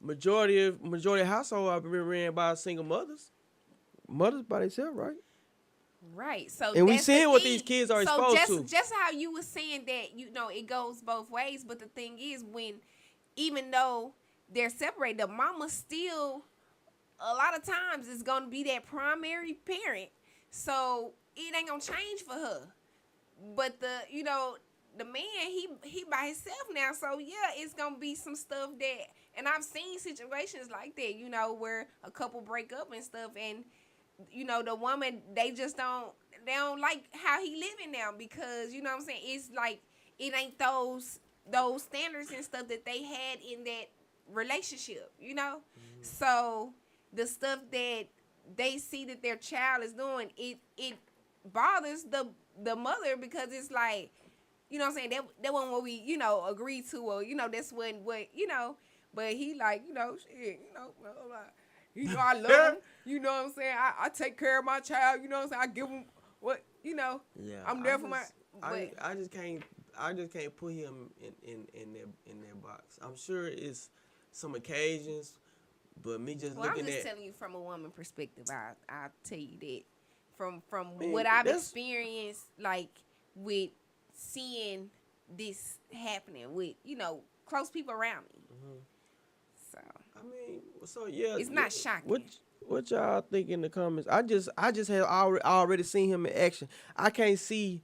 C: majority of household I've been ran by single mothers. Mothers by themselves, right?
D: Right. So
C: And we
D: that's the
C: seeing what
D: thing.
C: these kids are
D: so
C: exposed to.
D: just how you were saying that, you know, it goes both ways. But the thing is, when, even though they're separated, the mama still, a lot of times, is gonna be that primary parent. So it ain't gonna change for her. But you know, the man, he by himself now. So yeah, it's gonna be some stuff that, and I've seen situations like that, you know, where a couple break up and stuff, and, you know, the woman, they don't like how he living now, because, you know what I'm saying, it's like, it ain't those standards and stuff that they had in that relationship, you know? So the stuff that they see that their child is doing, it bothers the mother, because it's like, you know what I'm saying, that wasn't what we, you know, agreed to, or, you know, that's what, you know, but he like, you know, shit, you know, blah, blah, blah. You know, I love him. You know what I'm saying? I take care of my child. You know what I'm saying? I give him what, you know.
C: Yeah,
D: I'm there for my.
C: I just can't put him in that box. I'm sure it's some occasions, but me just
D: Well, I'm
C: looking
D: just
C: at.
D: telling you from a woman perspective. I'll tell you that from
C: Man,
D: what I've
C: that's-
D: experienced, like with seeing this happening with close people around me. So
C: I mean, so yeah,
D: It's not shocking.
C: What y'all think in the comments? I just have already seen him in action. I can't see.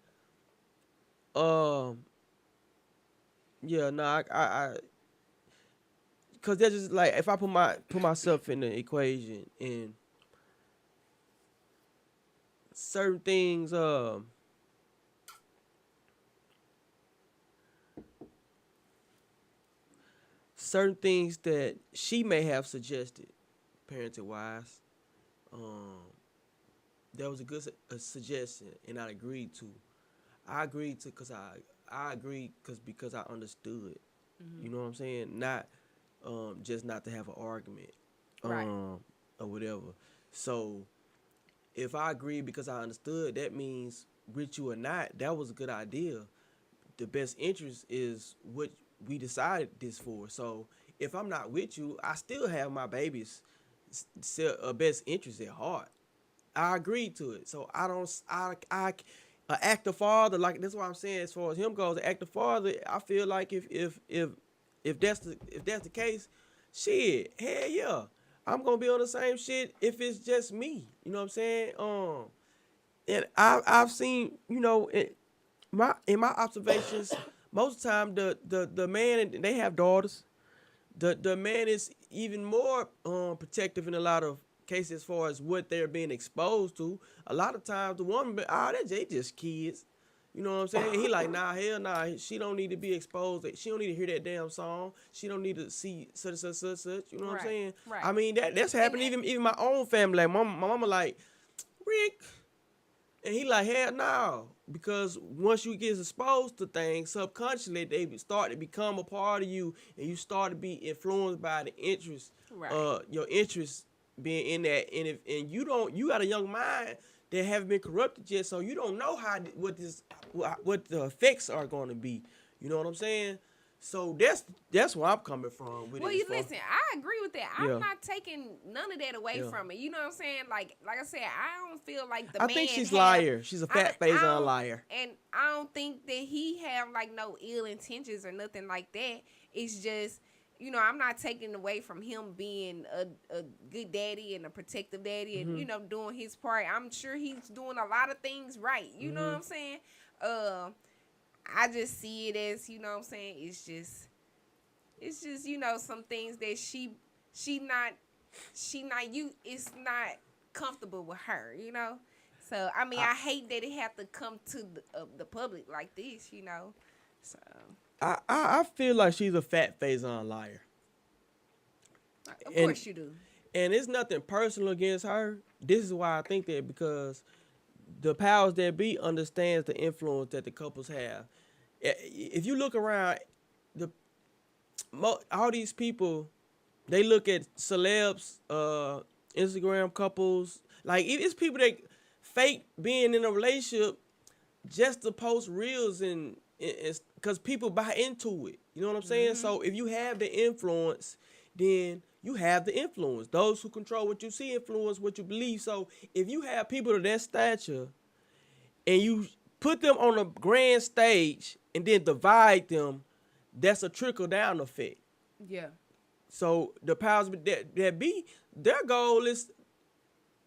C: Yeah, no, cause that's just like if I put myself in the equation and certain things, certain things that she may have suggested, parenting wise, that was a good suggestion, and I agreed to. I agreed to because I understood. You know what I'm saying? Not just not to have an argument,
D: Right.
C: or whatever. So if I agree because I understood, that means with you or not, that was a good idea. The best interest is what we decided this for. So if I'm not with you, I still have my baby's best interest at heart. I agreed to it. So I an active father, like that's what I'm saying as far as him goes, an active father, I feel like if that's the case, shit, hell yeah. I'm gonna be on the same shit if it's just me. You know what I'm saying? And I've seen, in my observations, most of the time the man, they have daughters. The man is even more protective in a lot of cases as far as what they're being exposed to. A lot of times the woman, they just kids. You know what I'm saying? He like, nah, hell nah. She don't need to be exposed. She don't need to hear that damn song. She don't need to see such. You know what I'm
D: Right,
C: saying?
D: right.
C: I mean, that's happened even my own family. Like my mama like, Rick. And he like, hell no. Because once you get exposed to things, subconsciously, they start to become a part of you. And you start to be influenced by the interest.
D: Right.
C: Your interest being in that. And you got a young mind that haven't been corrupted yet. So you don't know what the effects are going to be. You know what I'm saying? So that's where I'm coming from. With
D: Well,
C: it
D: you
C: as far-
D: listen. I agree with that.
C: Yeah.
D: I'm not taking none of that away
C: Yeah.
D: from it. You know what I'm saying? Like I said, I don't feel like the
C: I
D: man.
C: think she's
D: have-
C: liar. She's a fat face
D: I
C: on
D: don't-
C: liar.
D: And I don't think that he have like no ill intentions or nothing like that. It's just, I'm not taking away from him being a good daddy and a protective daddy and doing his part. I'm sure he's doing a lot of things right. You know what I'm saying? I just see it as, you know what I'm saying? It's just some things that she not it's not comfortable with her, So I mean, I hate that it have to come to the public like this, So
C: I feel like she's a fat face on liar.
D: of
C: And-
D: course you do.
C: And it's nothing personal against her. This is why I think that, because the powers that be understands the influence that the couples have. If you look around, all these people, they look at celebs, Instagram couples, like it's people that fake being in a relationship just to post reels and because people buy into it. You know what I'm saying? So if you have the influence, then you have the influence. Those who control what you see influence what you believe. So if you have people of that stature and you put them on a grand stage and then divide them, that's a trickle down effect.
D: Yeah.
C: So the powers that be, their goal is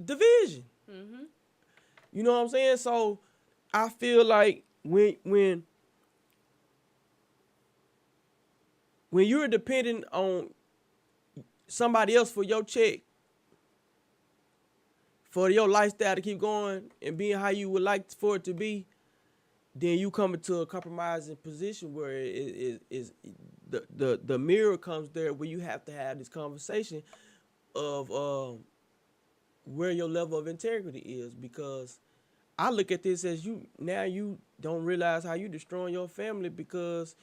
C: division. You know what I'm saying? So I feel like when you're dependent on somebody else for your check, for your lifestyle to keep going and being how you would like for it to be, then you come into a compromising position where it is the mirror comes there, where you have to have this conversation of where your level of integrity is. Because I look at this as you don't realize how you destroying your family because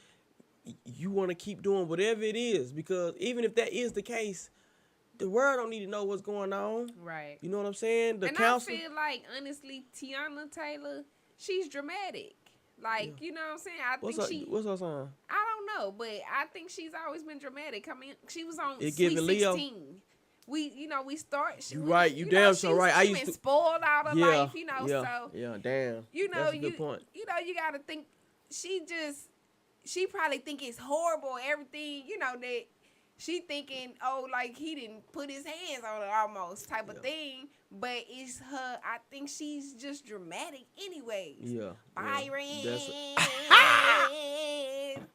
C: you want to keep doing whatever it is. Because even if that is the case, the world don't need to know what's going on.
D: Right.
C: You know what I'm saying? The
D: And
C: council.
D: I feel like, honestly, Tiana Taylor, she's dramatic. Like, you know what I'm saying? I think
C: What's her song?
D: I don't know, but I think she's always been dramatic. I mean, she was on
C: It
D: Sweet
C: giving Leo.
D: 16. We start.
C: You right, you damn sure right. I
D: She
C: used
D: been
C: to-
D: spoiled out of life, so
C: damn.
D: That's
C: a good point.
D: you gotta think she probably think it's horrible, everything, that she thinking, like he didn't put his hands on her almost type of thing. But it's her, I think she's just dramatic anyways.
C: Yeah.
D: Byron.
C: That's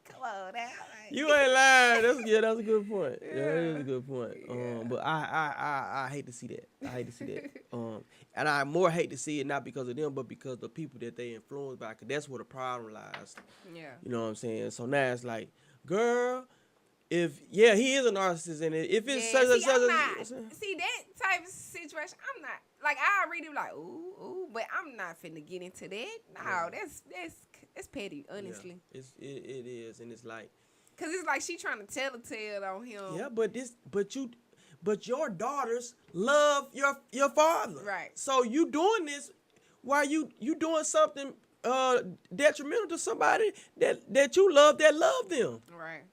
D: Come on now.
C: you ain't lying. That's a good point. Yeah, that is a good point. But I hate to see that. I hate to see that. And I more hate to see it not because of them, but because the people that they influenced by. Cause that's where the problem lies.
D: Yeah.
C: You know what I'm saying? So now it's like, girl, he is a narcissist, and if it's such
D: see that type of situation, I'm not like I read it like ooh, but I'm not finna get into that. No, that's petty, honestly.
C: Yeah, it is, and it's like,
D: cause it's like she trying to tell a tale on him.
C: yeah, but your daughters love your father,
D: Right?
C: So you doing this while you doing something detrimental to somebody that you love, that love them.
D: Right.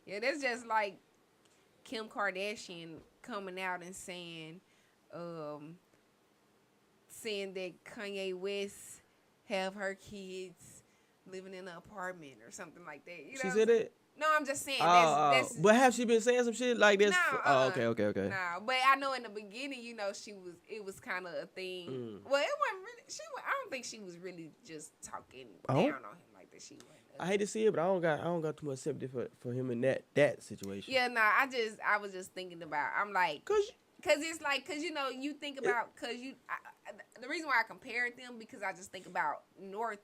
D: Yeah, that's just like Kim Kardashian coming out and saying that Kanye West have her kids living in an apartment or something like that. You know
C: She said it.
D: No, I'm just saying. That's
C: but have she been saying some shit like this?
D: No,
C: Okay.
D: No, but I know in the beginning, it was kind of a thing. Well, it wasn't really. I don't think she was really just talking down on him like that. She wasn't.
C: I hate to see it, but I don't got too much sympathy for him in that situation.
D: Yeah, nah. I was just thinking about. I'm like, cause it's like, you think about, the reason why I compared them because I just think about North.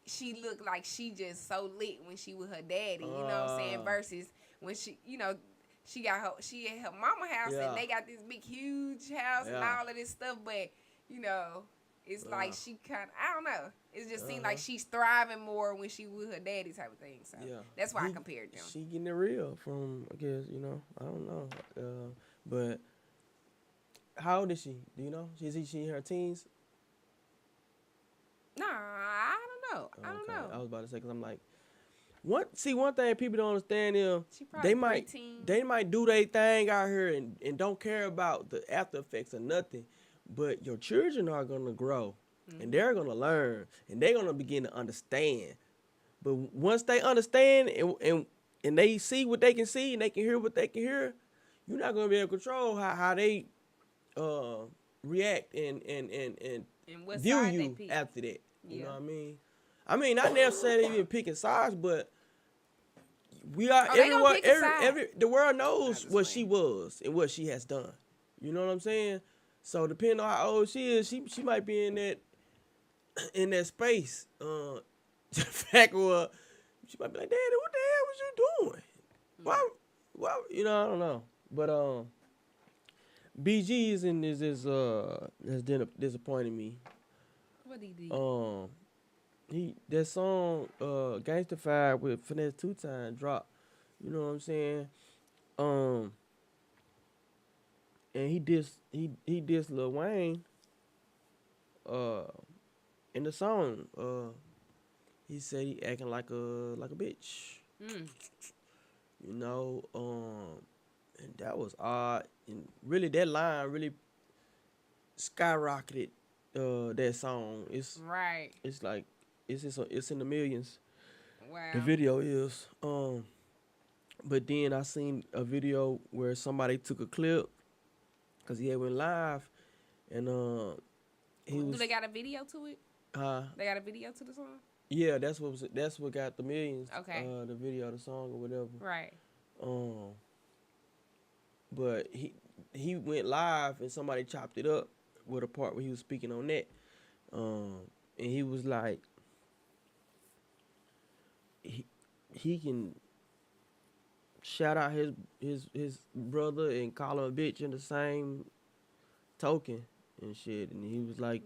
D: She looked like she just so lit when she with her daddy. You know what I'm saying? Versus when she she at her mama house and they got this big huge house and all of this stuff, but it's like she kind of, I don't know. It just seemed like she's thriving more when she with her daddy type of thing. So that's why I compared them.
C: She getting it real from, I guess, I don't know. But how old is she? Do you know? Is she in her teens?
D: Nah, I don't know. I don't know.
C: I was about to say, because I'm like, one thing people don't understand is
D: they
C: might do their thing out here and don't care about the after effects or nothing. But your children are going to grow, and they're going to learn, and they're going to begin to understand. But once they understand and they see what they can see and they can hear what they can hear, you're not going to be able to control how they react and view you after that. You know what I mean? I mean, not necessarily even picking sides, but we are everyone. The world knows what she was and what she has done. You know what I'm saying? So depending on how old she is, she might be in that space. Fact where she might be like, Daddy, what the hell was you doing? Why? I don't know. But BG has disappointed me.
D: What did he do?
C: That song Gangsta with Finesse 2 Time dropped. You know what I'm saying? And he dissed Lil Wayne in the song. He said he acting like a bitch. And that was odd. And really that line really skyrocketed that song. It's like it's in the millions.
D: Wow.
C: The video is. But then I seen a video where somebody took a clip because he had went live, and
D: do they got a video to it? They got a video to the song?
C: Yeah, that's what got the millions.
D: Okay.
C: The video, the song, or whatever.
D: Right.
C: But he went live and somebody chopped it up with a part where he was speaking on that. And he was like, he can shout out his brother and call him a bitch in the same token and shit. And he was like,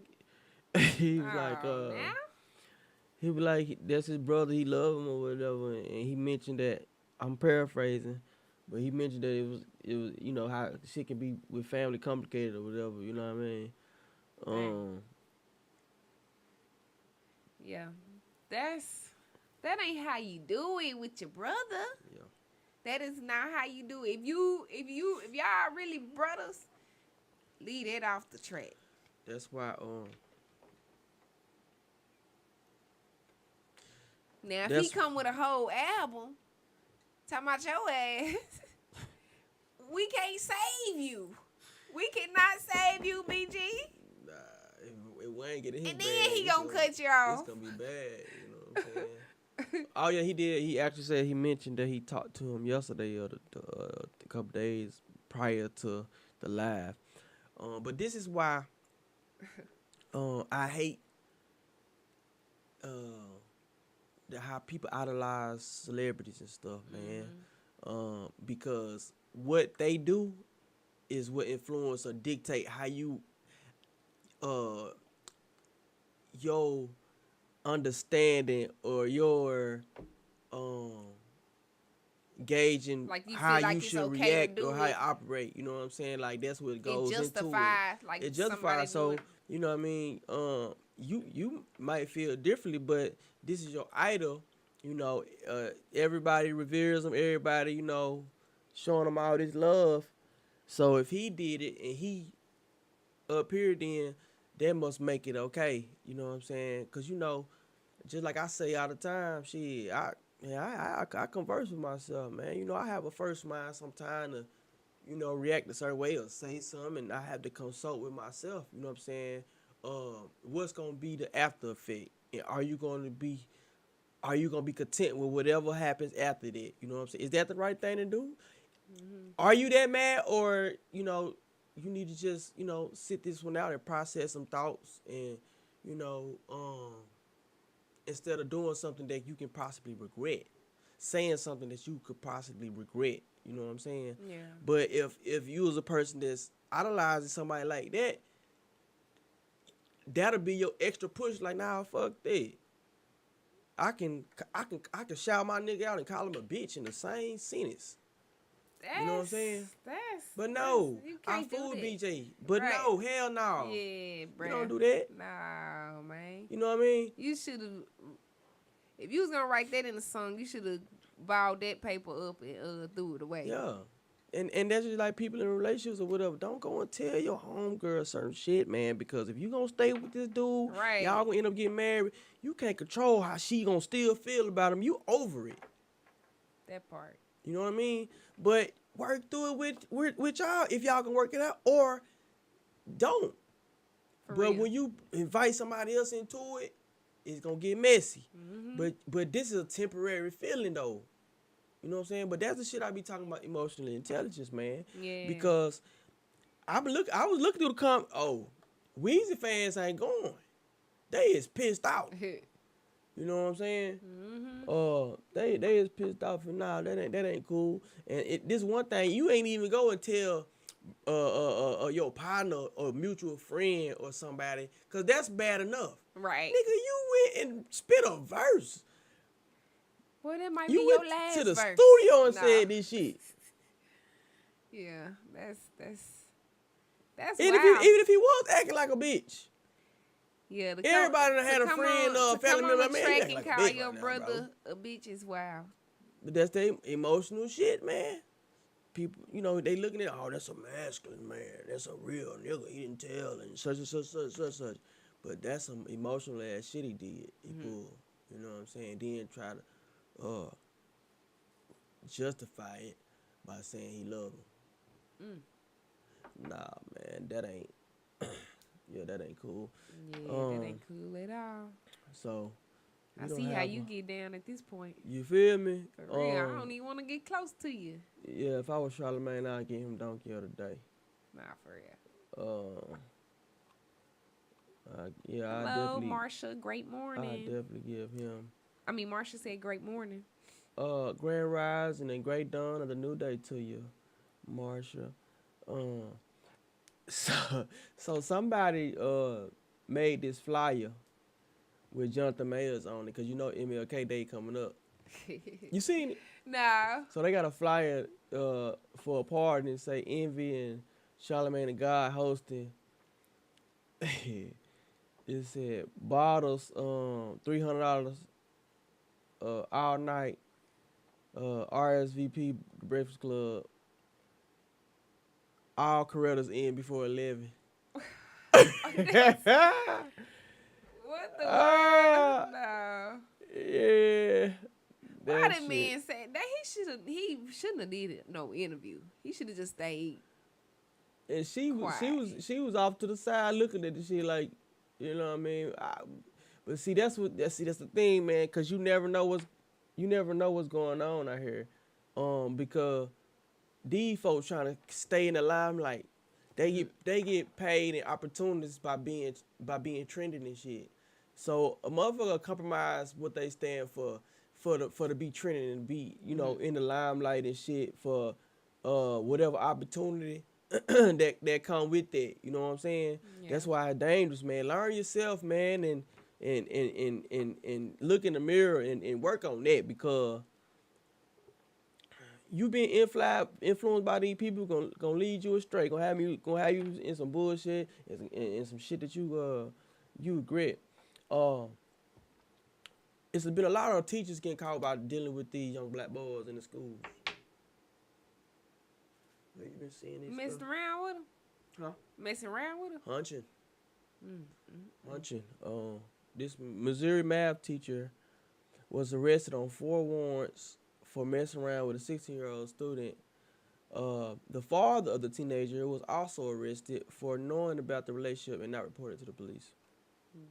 C: he was like that's his brother, he love him or whatever. And he mentioned that, I'm paraphrasing, but he mentioned that it was how shit can be with family complicated or whatever. You know what I mean?
D: Yeah, that's That ain't how you do it with your brother.
C: Yeah.
D: That is not how you do it. If y'all really brothers, leave that off the track.
C: That's why
D: Now, if he
C: That's-
D: come with a whole album, talking about your ass, we can't save you. We cannot save you, BG.
C: nah, if Wayne get in his
D: And
C: bag,
D: then he
C: it's
D: gonna cut you off.
C: It's gonna be bad. You know what I'm saying? Oh yeah, he did. He actually said he mentioned that he talked to him yesterday or a couple days prior to the live. But this is why I hate how people idolize celebrities and stuff, man. Because what they do is what influence or dictate how you your understanding or your gauging
D: Like you
C: how
D: feel like
C: you
D: it's
C: should
D: okay to
C: react
D: do
C: or how you
D: it.
C: operate. You know what I'm saying? Like that's what
D: It
C: goes into it.
D: justifies, like
C: It
D: somebody
C: justifies. So
D: doing.
C: you know what I mean. You might feel differently, but this is your idol. You know, everybody reveres him. Everybody, you know, showing him all this love. So if he did it and he appeared, then that must make it okay. You know what I'm saying? Cause you know, just like I say all the time, shit, I converse with myself, man. You know, I have a first mind sometimes to, you know, react a certain way or say something, and I have to consult with myself. You know what I'm saying? What's gonna be the after effect? And are you gonna be content with whatever happens after that? You know what I'm saying? Is that the right thing to do? Are you that mad, or you know, you need to just, you know, sit this one out and process some thoughts, and you know, instead of doing something that you can possibly regret, saying something that you could possibly regret. You know what I'm saying?
D: Yeah.
C: But if you was a person that's idolizing somebody like that, that'll be your extra push. Like, nah, fuck that. I can shout my nigga out and call him a bitch in the same sentence. You know what I'm saying? But no,
D: you
C: I
D: can't do
C: fooled
D: that.
C: BJ. But
D: Right.
C: no, hell no.
D: Yeah, bro.
C: You don't do that.
D: Nah, man.
C: You know what I mean?
D: You should have. If you was gonna write that in a song, you should have balled that paper up and threw it away.
C: Yeah. And that's just like people in relationships or whatever. Don't go and tell your homegirl certain shit, man. Because if you gonna stay with this dude,
D: Right.
C: y'all gonna end up getting married. You can't control how she gonna still feel about him. You over it.
D: That part.
C: You know what I mean? But work through it with y'all if y'all can work it out, or don't.
D: For
C: But
D: real.
C: when you invite somebody else into it, it's gonna get messy.
D: Mm-hmm.
C: But this is a temporary feeling though. You know what I'm saying? But that's the shit I be talking about, emotional intelligence, man.
D: Yeah.
C: Because I was looking through the Weezy fans ain't going. They is pissed out. You know what I'm saying? They is pissed off, and nah, that ain't cool. And this one thing, you ain't even go and tell your partner or mutual friend or somebody, cause that's bad enough.
D: Right.
C: Nigga, you went and spit a verse.
D: Well, that might
C: You
D: be your
C: went
D: last
C: to the
D: verse.
C: studio and
D: Nah.
C: said this shit.
D: Yeah, that's
C: And
D: wild.
C: even if he was acting like a bitch.
D: Yeah, to
C: Everybody done
D: to
C: had a
D: come
C: friend
D: on,
C: or
D: to
C: family
D: come on
C: member,
D: the
C: man,
D: track
C: you
D: and
C: act like a
D: call
C: bitch
D: your
C: right now,
D: brother a bitch is wild.
C: But that's their emotional shit, man. People, you know, they looking at, oh, that's a masculine man. That's a real nigga. He didn't tell and such and such. But that's some emotional ass shit he did. He pulled. You know what I'm saying? Then try to justify it by saying he loved him. Nah, man, that ain't. Yeah, that ain't cool.
D: Yeah, that ain't cool at all.
C: So
D: I
C: don't
D: see how
C: have
D: you
C: a-
D: get down at this point.
C: You feel me?
D: For real, I don't even want to get close to you.
C: Yeah, if I was Charlamagne, I'd give him Donkey of the Day.
D: Nah, for real.
C: Yeah, I
D: Hello,
C: definitely,
D: Marsha. Great morning.
C: I definitely give him.
D: I mean, Marsha said great morning.
C: Grand Rise and Great Dawn of the New Day to you, Marsha. So somebody made this flyer with Jonathan Mayers on it, cause you know MLK Day coming up. You seen it?
D: Nah.
C: So they got a flyer for a party and say Envy and Charlamagne the God hosting. It said bottles $300 All Night, RSVP, Breakfast Club. All Coretta's in before 11.
D: What the
C: Ah.
D: world? No.
C: Yeah.
D: Why
C: that
D: that
C: shit.
D: man said that he shouldn't have needed no interview. He should have just stayed.
C: And she
D: Quiet.
C: was off to the side looking at the shit like, you know what I mean? But see, that's the thing, man, because you never know what's going on out here, because these folks trying to stay in the limelight. They get paid and opportunities by being trending and shit. So a motherfucker compromise what they stand for to be trending and be, you know, in the limelight and shit for whatever opportunity that come with that. You know what I'm saying?
D: Yeah.
C: That's why it's dangerous, man. Learn yourself, man, and look in the mirror and work on that, because you being influenced by these people gonna lead you astray. Gonna have you in some bullshit and some shit that you regret. It's been a lot of teachers getting caught about dealing with these young black boys in the schools. Have you been seeing this
D: Messing
C: stuff?
D: around with him?
C: Huh?
D: Messing around with him?
C: Hunching. This Missouri math teacher was arrested on 4 warrants for messing around with a 16-year-old student. The father of the teenager was also arrested for knowing about the relationship and not reporting it to the police.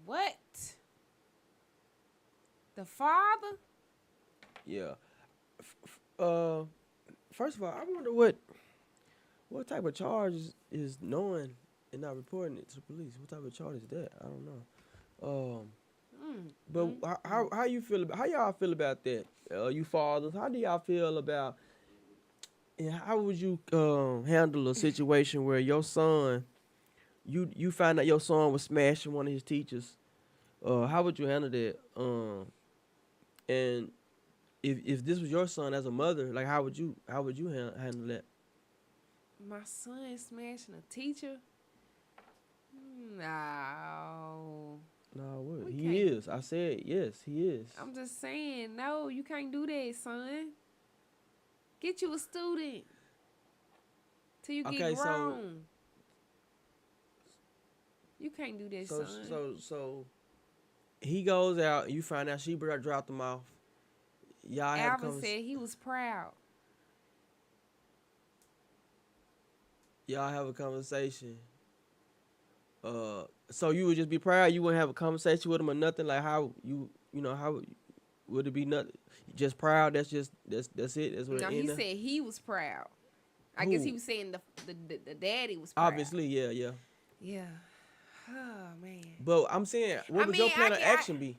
D: What? The father?
C: Yeah. First of all, I wonder what type of charge is knowing and not reporting it to the police. What type of charge is that? I don't know. But how you feel about, how y'all feel about that? You fathers, how do y'all feel about, and how would you handle a situation where your son, you find out your son was smashing one of his teachers? How would you handle that? And if this was your son as a mother, like how would you handle that?
D: My son smashing a teacher? No.
C: No, what?
D: We
C: He
D: can't.
C: is. I said yes, he is.
D: I'm just saying, no, you can't do that, son. Get you a student. Till you
C: Okay,
D: get
C: so-
D: grown. You can't do that, son.
C: So he goes out. You find out she dropped him off. Y'all have a
D: Alvin
C: conversation.
D: said he was proud.
C: Y'all have a conversation. So you would just be proud. You wouldn't have a conversation with him or nothing. Like how how would it be nothing? Just proud. That's it. That's what
D: No,
C: it
D: he
C: ended.
D: said he was proud. I guess he
C: Who?
D: was saying the daddy was proud.
C: Obviously, yeah.
D: Yeah. Oh man.
C: But I'm saying, what
D: I
C: would your
D: mean,
C: plan
D: I
C: of
D: can-
C: action be?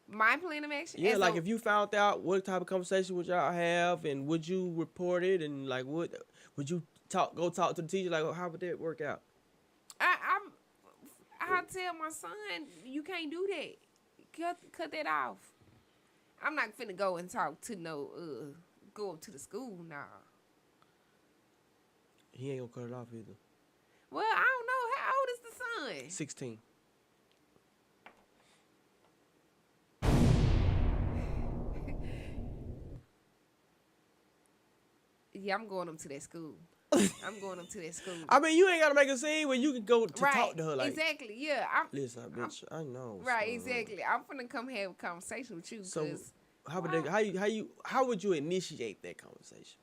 D: My plan of action.
C: Yeah,
D: as
C: like
D: a-
C: if you found out, what type of conversation would y'all have, and would you report it, and like what would you go talk to the teacher, like how would that work out?
D: I tell my son, you can't do that. Cut that off. I'm not finna go and talk to go up to the school now.
C: He ain't gonna cut it off either.
D: Well, I don't know. How old is the son?
C: 16.
D: Yeah, I'm going up to that school. I'm going up to that school.
C: I mean, you ain't gotta make a scene when you can go to
D: right.
C: talk to her. Like,
D: exactly. Yeah.
C: listen, bitch, I know. what's
D: Right.
C: going on.
D: Exactly. I'm finna come have a conversation with you
C: So,
D: because
C: how would you initiate that conversation?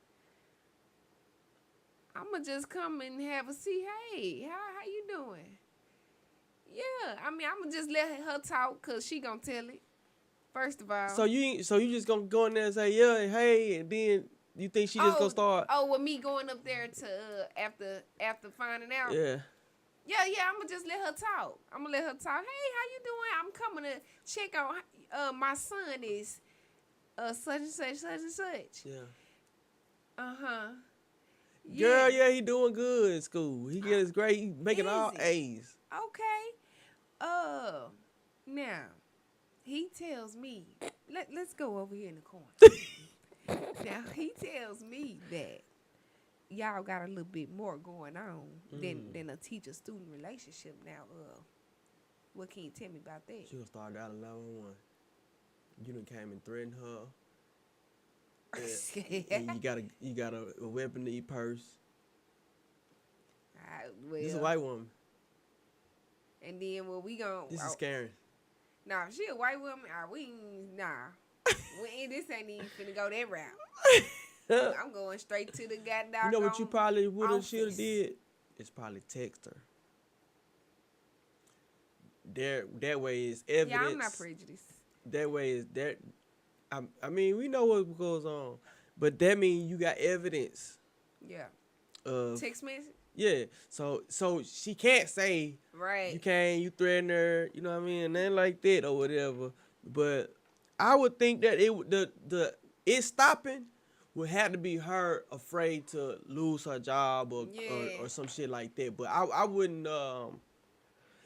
D: I'ma just come and have a see. Hey, how you doing? Yeah. I mean, I'ma just let her talk because she gonna tell it. First of all.
C: So you just gonna go in there and say, yeah, hey, and then you think she just gonna start?
D: Oh, with me going up there to after finding out.
C: Yeah.
D: Yeah, I'm gonna just let her talk. I'm gonna let her talk. Hey, how you doing? I'm coming to check on my son is such and such.
C: Yeah.
D: Uh-huh.
C: Girl, yeah, he doing good in school. He gets great. He making all
D: Is
C: A's.
D: Okay. Now, he tells me, let's go over here in the corner. Now, he tells me that y'all got a little bit more going on than a teacher-student relationship now. What can you tell me about that?
C: She gonna start dialing 911. You done came and threatened her. And you got a weapon in your purse. This is a white woman.
D: And then what we gon'
C: This is Karen.
D: Nah, she a white woman. This ain't even finna go that route. I'm going straight to the goddamn.
C: You know what you probably would have
D: office.
C: should have did? It's probably text her. That way is evidence.
D: Yeah, I'm not prejudiced.
C: That way is that. I mean, we know what goes on, but that means you got evidence.
D: Yeah.
C: Of
D: Text message.
C: yeah. So she can't say
D: Right.
C: you threaten her. You know what I mean? Nothing like that or whatever. But I would think that it stopping would have to be her afraid to lose her job or some shit like that. But I wouldn't.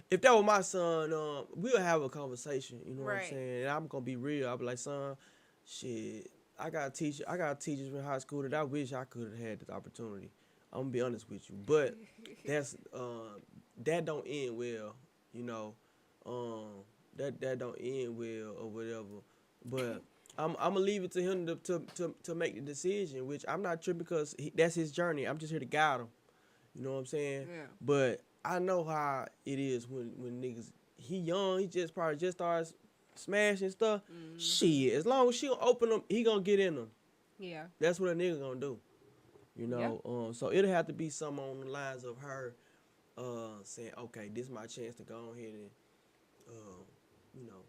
C: If that was my son, we'll have a conversation. You know what I'm saying? And I'm gonna be real. I'll be like, son, shit. I got teachers in high school that I wish I could have had this opportunity. I'm gonna be honest with you, but that's that don't end well. You know, that don't end well or whatever. But I'm gonna leave it to him to make the decision, which I'm not tripping because that's his journey. I'm just here to guide him. You know what I'm saying?
D: Yeah.
C: But I know how it is when niggas, he young, he probably just starts smashing stuff.
D: Mm-hmm.
C: Shit, as long as she gonna open them, he gonna get in them.
D: Yeah.
C: That's what a nigga gonna do. You know, so it'll have to be something on the lines of her saying, okay, this is my chance to go ahead and, you know,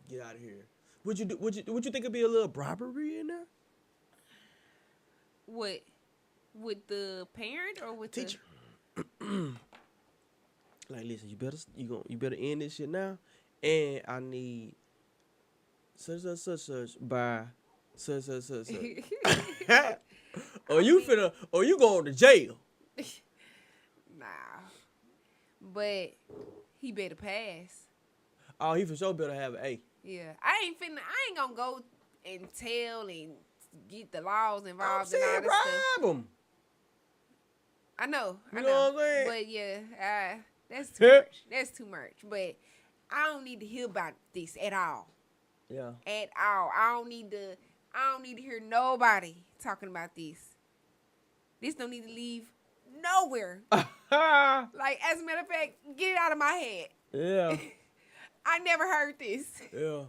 C: get out of here. Would you think it'd be a little bribery in there?
D: What? With the parent or with
C: Teacher. Like, listen, you better end this shit now, and I need such by such. Or you going to jail.
D: Nah. But he better pass.
C: Oh, he for sure better have an A.
D: Yeah. I ain't gonna go and tell and get the laws
C: I'm
D: involved
C: saying
D: and all this stuff.
C: bribe him.
D: I know.
C: You know what I'm saying?
D: But yeah, that's too much. That's too much. But I don't need to hear about this at all.
C: Yeah.
D: At all. I don't need to hear nobody talking about this. This don't need to leave nowhere. Like, as a matter of fact, get it out of my head.
C: Yeah.
D: I never heard this.
C: Yeah.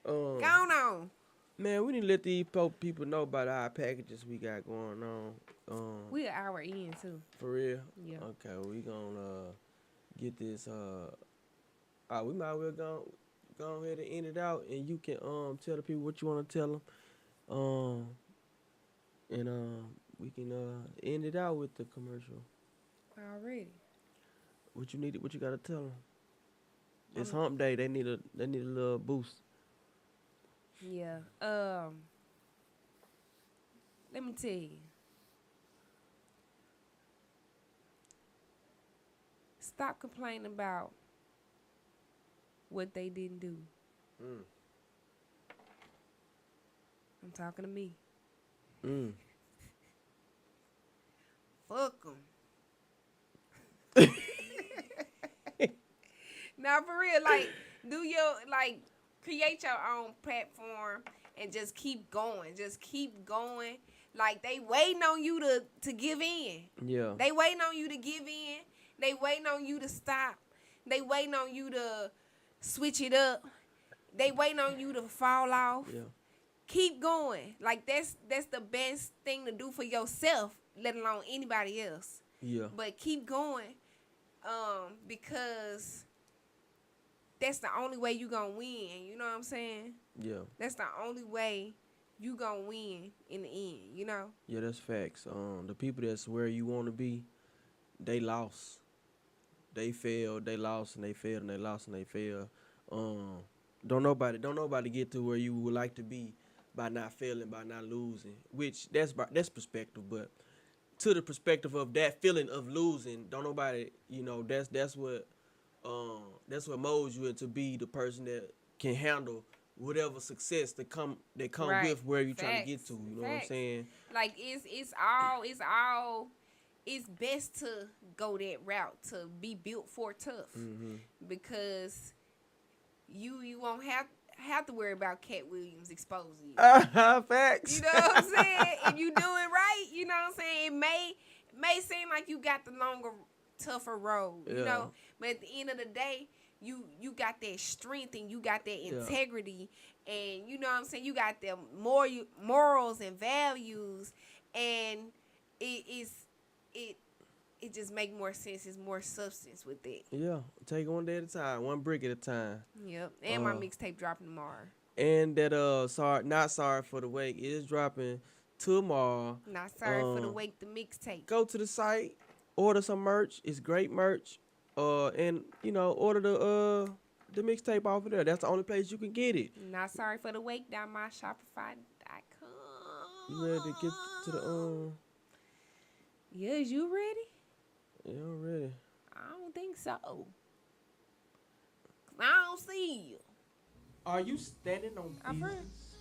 D: Go on.
C: Man, we need to let these people know about our packages we got going on.
D: We an hour in too.
C: For real?
D: Yeah.
C: Okay, well, we gonna get this. We might as well go ahead and end it out, and you can tell the people what you want to tell them. And we can end it out with the commercial.
D: Already.
C: What you gotta tell them? It's hump day. They need a little boost.
D: Yeah. Let me tell you. Stop complaining about what they didn't do. I'm talking to me. Fuck them. Now, for real, like, create your own platform and just keep going. Just keep going. Like, they waiting on you to give in.
C: Yeah.
D: They waiting on you to give in. They waiting on you to stop. They waiting on you to switch it up. They waiting on you to fall off.
C: Yeah.
D: Keep going. Like, that's the best thing to do for yourself, let alone anybody else.
C: Yeah.
D: But keep going, because that's the only way you gonna win. You know what I'm saying?
C: Yeah.
D: That's the only way you gonna win in the end. You know?
C: Yeah, that's facts. The people that's where you want to be, they lost. They failed. They lost, and they failed, and they lost, and they failed. Don't nobody get to where you would like to be by not failing, by not losing. Which that's perspective, but to the perspective of that feeling of losing, don't nobody, that's what molds you into be the person that can handle whatever success that come
D: Right.
C: with where you're trying to
D: Facts.
C: get to. You know what I'm
D: Facts.
C: saying?
D: Like, it's best to go that route, to be built for tough,
C: Mm-hmm.
D: because you won't have have to worry about Cat Williams exposing you.
C: Facts.
D: You know what I'm saying? If you do it right, you know what I'm saying? It may seem like you got the longer, tougher road, you
C: Yeah.
D: know? But at the end of the day, you got that strength and you got that integrity, and you know what I'm saying? You got them morals and values, and it just make more sense. It's more substance with it.
C: Yeah, take one day at a time, one brick at a time.
D: Yep. And my mixtape dropping tomorrow.
C: And that not sorry for the wait is dropping tomorrow.
D: Not sorry for the wait, the mixtape.
C: Go to the site, order some merch. It's great merch. And you know, order the mixtape off of there. That's the only place you can get it.
D: Not sorry for the wait. Down my Shopify.com.
C: You ready to get to the
D: Yeah, is you ready?
C: Yeah, I'm ready.
D: I don't think so. I don't see you.
E: Are you standing on
D: I've heard.
E: business?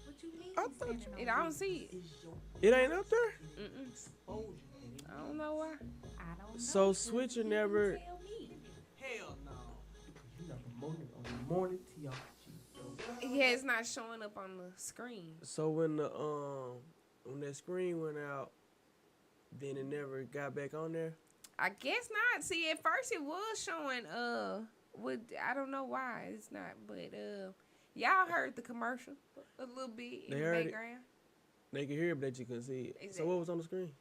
A: What you mean?
C: I thought
A: standing
D: I
A: on
D: don't see it.
E: Is your
C: It ain't up there.
D: Mm-mm.
E: exposure and
D: I don't know why.
A: I don't know.
C: So Switcher never.
A: Tell me.
E: hell no. Because you're not promoting on the morning TRG.
D: Yeah, it's not showing up on the screen.
C: So when that screen went out, then it never got back on there.
D: I guess not. See, at first it was showing. I don't know why it's not, but y'all heard the commercial a little bit in
C: They
D: the
C: heard it.
D: background.
C: They could hear it, but that you couldn't see it. So
D: Exactly.
C: what was on the screen?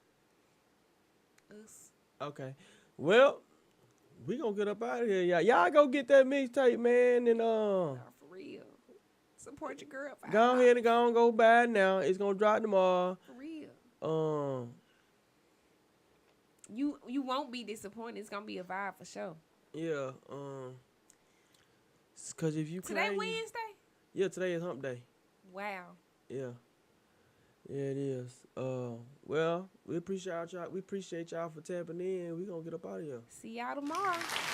D: Us.
C: Okay. Well, we gonna get up out of here, y'all. Y'all go get that mixtape, man, and
D: Nah, for real. Support your girl.
C: go ahead and go buy it now. It's gonna drop tomorrow.
D: For real. You won't be disappointed. It's gonna be a vibe for sure.
C: Yeah. Cause if you
D: Today
C: cry,
D: Wednesday?
C: yeah, today is Hump Day.
D: Wow.
C: Yeah. Yeah, it is. Well, we appreciate y'all. We appreciate y'all for tapping in. We gonna get up out of here.
D: See y'all tomorrow.